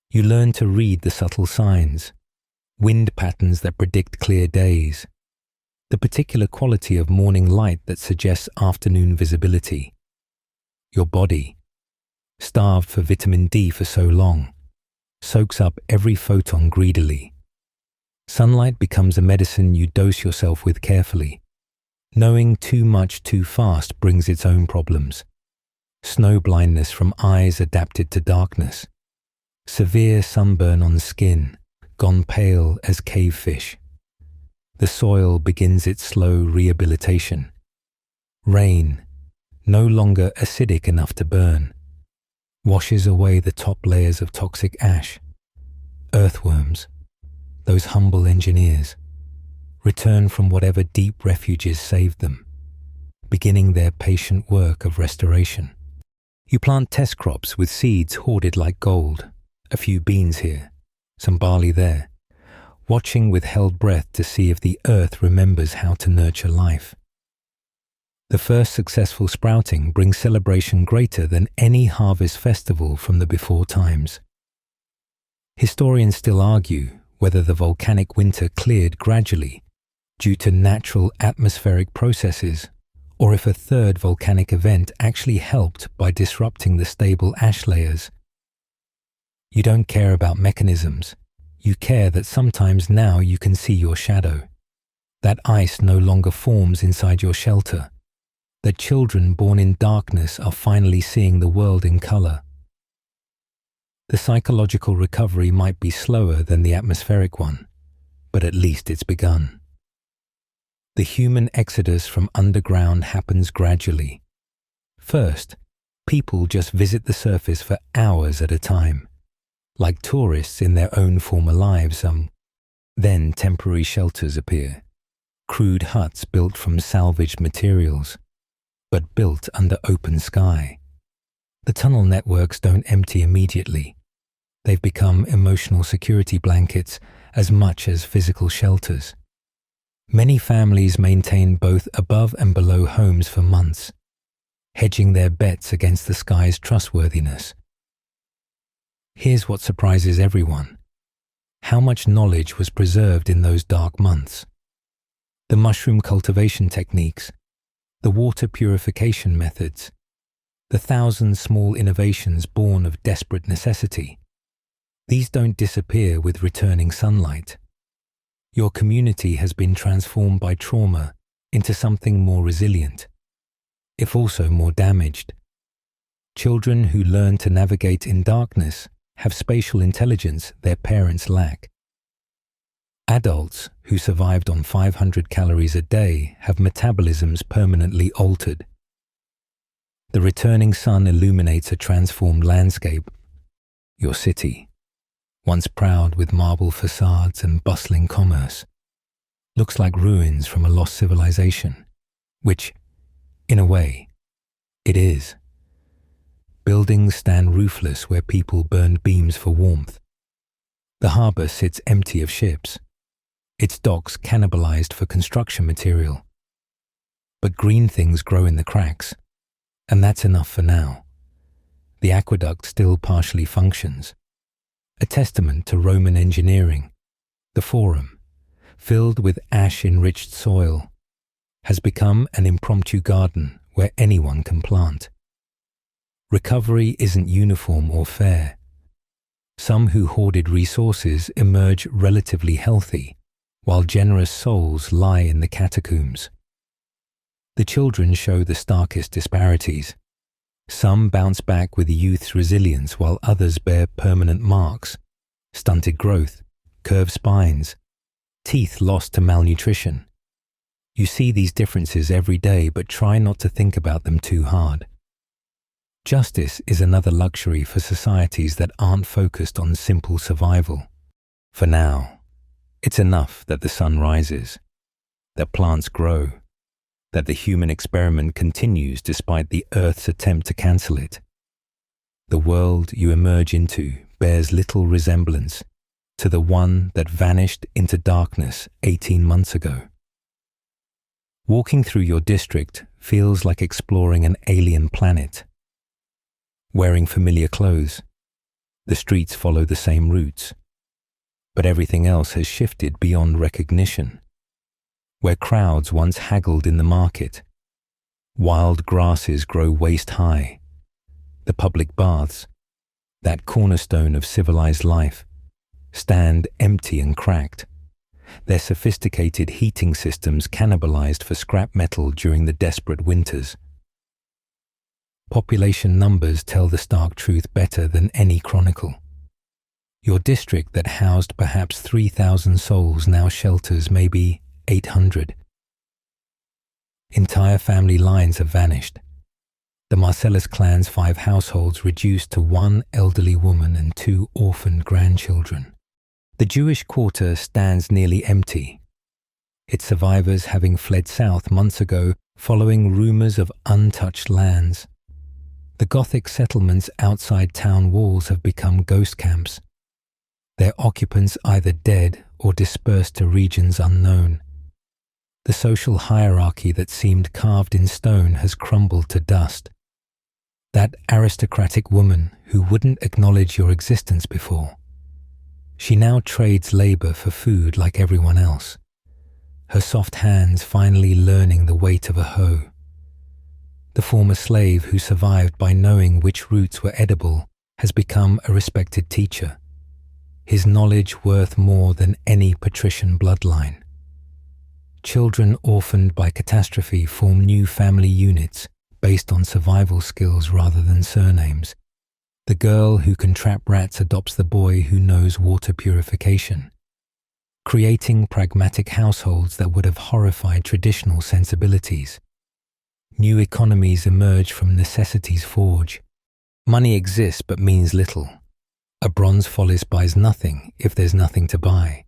You learn to read the subtle signs, wind patterns that predict clear days, the particular quality of morning light that suggests afternoon visibility. Your body, starved for vitamin D for so long, soaks up every photon greedily. Sunlight becomes a medicine you dose yourself with carefully. Knowing too much too fast brings its own problems. Snow blindness from eyes adapted to darkness. Severe sunburn on skin, gone pale as cave fish. The soil begins its slow rehabilitation. Rain, no longer acidic enough to burn, washes away the top layers of toxic ash. Earthworms, those humble engineers, return from whatever deep refuges saved them, beginning their patient work of restoration. You plant test crops with seeds hoarded like gold, a few beans here, some barley there, watching with held breath to see if the earth remembers how to nurture life. The first successful sprouting brings celebration greater than any harvest festival from the before times. Historians still argue whether the volcanic winter cleared gradually due to natural atmospheric processes, or if a third volcanic event actually helped by disrupting the stable ash layers. You don't care about mechanisms. You care that sometimes now you can see your shadow, that ice no longer forms inside your shelter, that children born in darkness are finally seeing the world in color. The psychological recovery might be slower than the atmospheric one, but at least it's begun. The human exodus from underground happens gradually. First, people just visit the surface for hours at a time, like tourists in their own former lives. Then temporary shelters appear, crude huts built from salvaged materials, but built under open sky. The tunnel networks don't empty immediately. They've become emotional security blankets as much as physical shelters. Many families maintain both above and below homes for months, hedging their bets against the sky's trustworthiness. Here's what surprises everyone: how much knowledge was preserved in those dark months. The mushroom cultivation techniques, the water purification methods, the 1,000 small innovations born of desperate necessity. These don't disappear with returning sunlight. Your community has been transformed by trauma into something more resilient, if also more damaged. Children who learn to navigate in darkness have spatial intelligence their parents lack. Adults who survived on 500 calories a day have metabolisms permanently altered. The returning sun illuminates a transformed landscape. Your city, once proud with marble facades and bustling commerce, looks like ruins from a lost civilization, which, in a way, it is. Buildings stand roofless where people burned beams for warmth. The harbour sits empty of ships, its docks cannibalized for construction material. But green things grow in the cracks, and that's enough for now. The aqueduct still partially functions, a testament to Roman engineering. The Forum, filled with ash-enriched soil, has become an impromptu garden where anyone can plant. Recovery isn't uniform or fair. Some who hoarded resources emerge relatively healthy, while generous souls lie in the catacombs. The children show the starkest disparities. Some bounce back with youth's resilience while others bear permanent marks, stunted growth, curved spines, teeth lost to malnutrition. You see these differences every day, but try not to think about them too hard. Justice is another luxury for societies that aren't focused on simple survival. For now, it's enough that the sun rises, that plants grow, that the human experiment continues despite the Earth's attempt to cancel it. The world you emerge into bears little resemblance to the one that vanished into darkness 18 months ago. Walking through your district feels like exploring an alien planet. Wearing familiar clothes, the streets follow the same routes, but everything else has shifted beyond recognition. Where crowds once haggled in the market, wild grasses grow waist-high. The public baths, that cornerstone of civilized life, stand empty and cracked, their sophisticated heating systems cannibalized for scrap metal during the desperate winters. Population numbers tell the stark truth better than any chronicle. Your district that housed perhaps 3,000 souls now shelters maybe 800. Entire family lines have vanished. The Marcellus clan's 5 households reduced to 1 elderly woman and 2 orphaned grandchildren. The Jewish quarter stands nearly empty, its survivors having fled south months ago following rumors of untouched lands. The Gothic settlements outside town walls have become ghost camps, their occupants either dead or dispersed to regions unknown. The social hierarchy that seemed carved in stone has crumbled to dust. That aristocratic woman who wouldn't acknowledge your existence before, she now trades labor for food like everyone else, her soft hands finally learning the weight of a hoe. The former slave who survived by knowing which roots were edible has become a respected teacher, his knowledge worth more than any patrician bloodline. Children orphaned by catastrophe form new family units based on survival skills rather than surnames. The girl who can trap rats adopts the boy who knows water purification, creating pragmatic households that would have horrified traditional sensibilities. New economies emerge from necessity's forge. Money exists but means little. A bronze follis buys nothing if there's nothing to buy.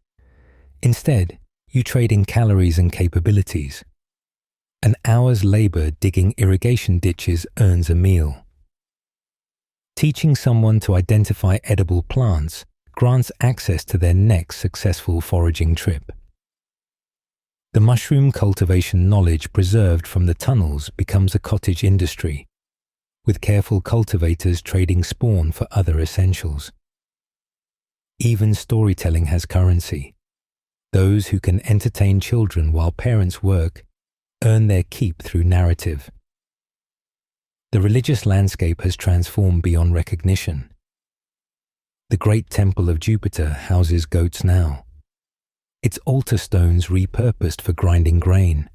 Instead, you trade in calories and capabilities. An hour's labor digging irrigation ditches earns a meal. Teaching someone to identify edible plants grants access to their next successful foraging trip. The mushroom cultivation knowledge preserved from the tunnels becomes a cottage industry, with careful cultivators trading spawn for other essentials. Even storytelling has currency. Those who can entertain children while parents work earn their keep through narrative. The religious landscape has transformed beyond recognition. The great temple of Jupiter houses goats now, its altar stones repurposed for grinding grain.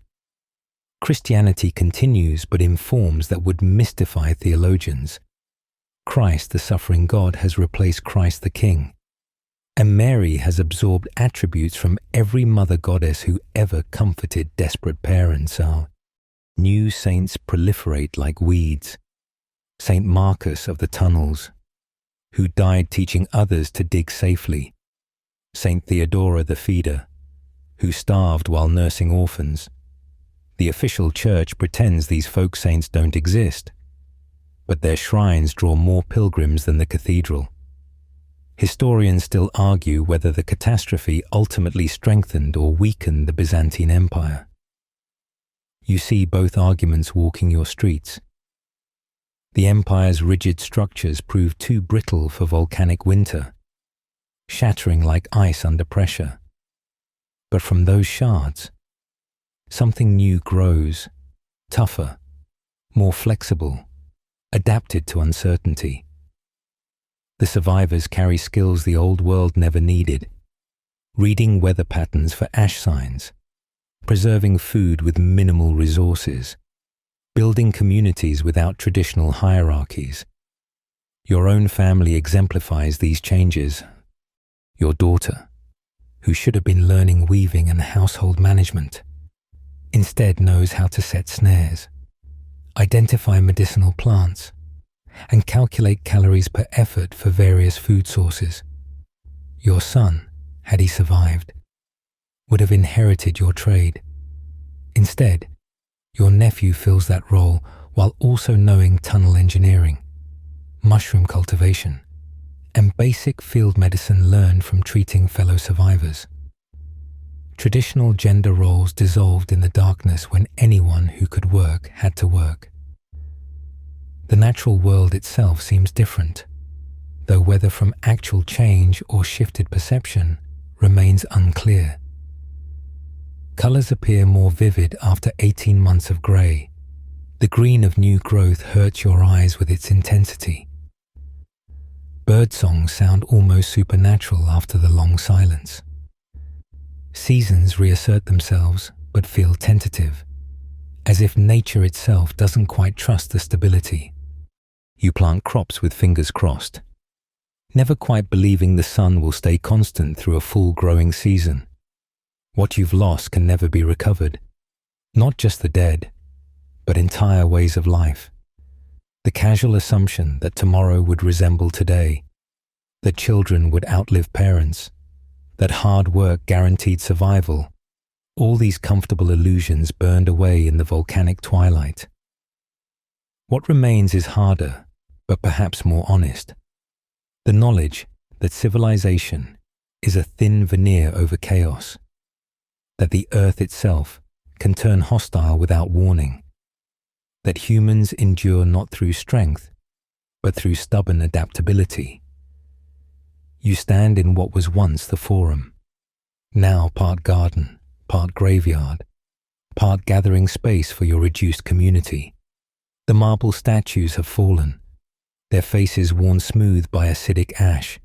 Christianity continues but in forms that would mystify theologians. Christ, the suffering God, has replaced Christ the King, and Mary has absorbed attributes from every mother goddess who ever comforted desperate parents. Our new saints proliferate like weeds. Saint Marcus of the tunnels, who died teaching others to dig safely. Saint Theodora the feeder, who starved while nursing orphans. The official church pretends these folk saints don't exist, but their shrines draw more pilgrims than the cathedral. Historians still argue whether the catastrophe ultimately strengthened or weakened the Byzantine Empire. You see both arguments walking your streets. The empire's rigid structures proved too brittle for volcanic winter, shattering like ice under pressure. But from those shards, something new grows, tougher, more flexible, adapted to uncertainty. The survivors carry skills the old world never needed, reading weather patterns for ash signs, preserving food with minimal resources, building communities without traditional hierarchies. Your own family exemplifies these changes. Your daughter, who should have been learning weaving and household management, instead knows how to set snares, identify medicinal plants, and calculate calories per effort for various food sources. Your son, had he survived, would have inherited your trade. Instead, your nephew fills that role while also knowing tunnel engineering, mushroom cultivation, and basic field medicine learned from treating fellow survivors. Traditional gender roles dissolved in the darkness when anyone who could work had to work. The natural world itself seems different, though whether from actual change or shifted perception remains unclear. Colors appear more vivid after 18 months of grey. The green of new growth hurts your eyes with its intensity. Birdsongs sound almost supernatural after the long silence. Seasons reassert themselves but feel tentative, as if nature itself doesn't quite trust the stability. You plant crops with fingers crossed, never quite believing the sun will stay constant through a full growing season. What you've lost can never be recovered, not just the dead, but entire ways of life. The casual assumption that tomorrow would resemble today, that children would outlive parents, that hard work guaranteed survival, all these comfortable illusions burned away in the volcanic twilight. What remains is harder, but perhaps more honest. The knowledge that civilization is a thin veneer over chaos, that the earth itself can turn hostile without warning, that humans endure not through strength, but through stubborn adaptability. You stand in what was once the forum, now part garden, part graveyard, part gathering space for your reduced community. The marble statues have fallen, their faces worn smooth by acidic ash,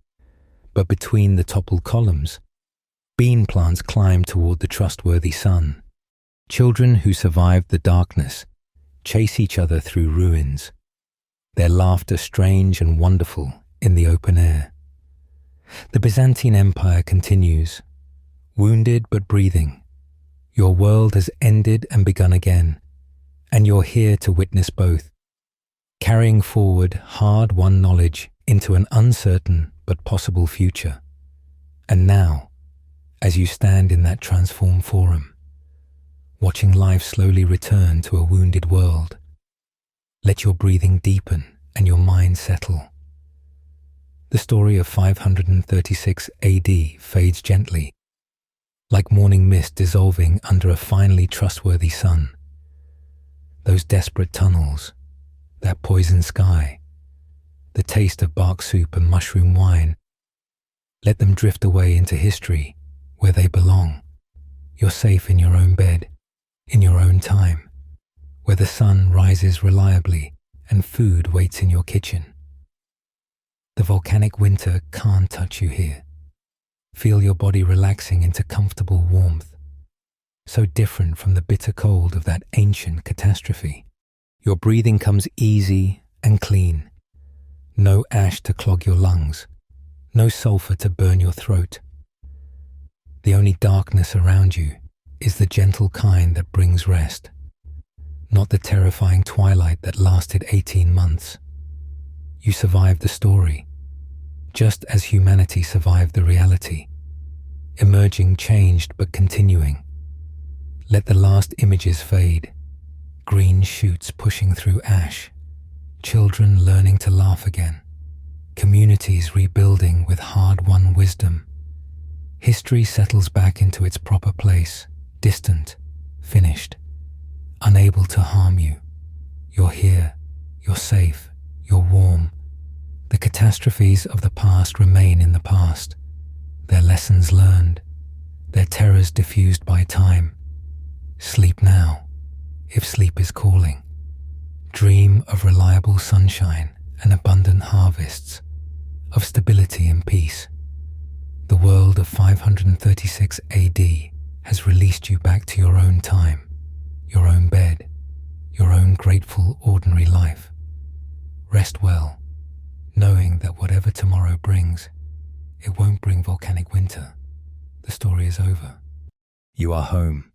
but between the toppled columns, bean plants climb toward the trustworthy sun. Children who survived the darkness chase each other through ruins, their laughter strange and wonderful in the open air. The Byzantine Empire continues, wounded but breathing. Your world has ended and begun again, and you're here to witness both, carrying forward hard-won knowledge into an uncertain but possible future. And now, as you stand in that transformed forum, watching life slowly return to a wounded world, let your breathing deepen and your mind settle. The story of 536 AD fades gently, like morning mist dissolving under a finally trustworthy sun. Those desperate tunnels, that poison sky, the taste of bark soup and mushroom wine, let them drift away into history where they belong. You're safe in your own bed, in your own time, where the sun rises reliably and food waits in your kitchen. The volcanic winter can't touch you here. Feel your body relaxing into comfortable warmth, so different from the bitter cold of that ancient catastrophe. Your breathing comes easy and clean. No ash to clog your lungs, no sulfur to burn your throat. The only darkness around you is the gentle kind that brings rest, not the terrifying twilight that lasted 18 months. You survived the story, just as humanity survived the reality, emerging changed but continuing. Let the last images fade, green shoots pushing through ash, children learning to laugh again, communities rebuilding with hard-won wisdom. History settles back into its proper place, distant, finished, unable to harm you. You're here, you're safe, you're warm. The catastrophes of the past remain in the past, their lessons learned, their terrors diffused by time. Sleep now, if sleep is calling. Dream of reliable sunshine and abundant harvests, of stability and peace. The world of 536 AD has released you back to your own time, your own bed, your own grateful ordinary life. Rest well, knowing that whatever tomorrow brings, it won't bring volcanic winter. The story is over. You are home.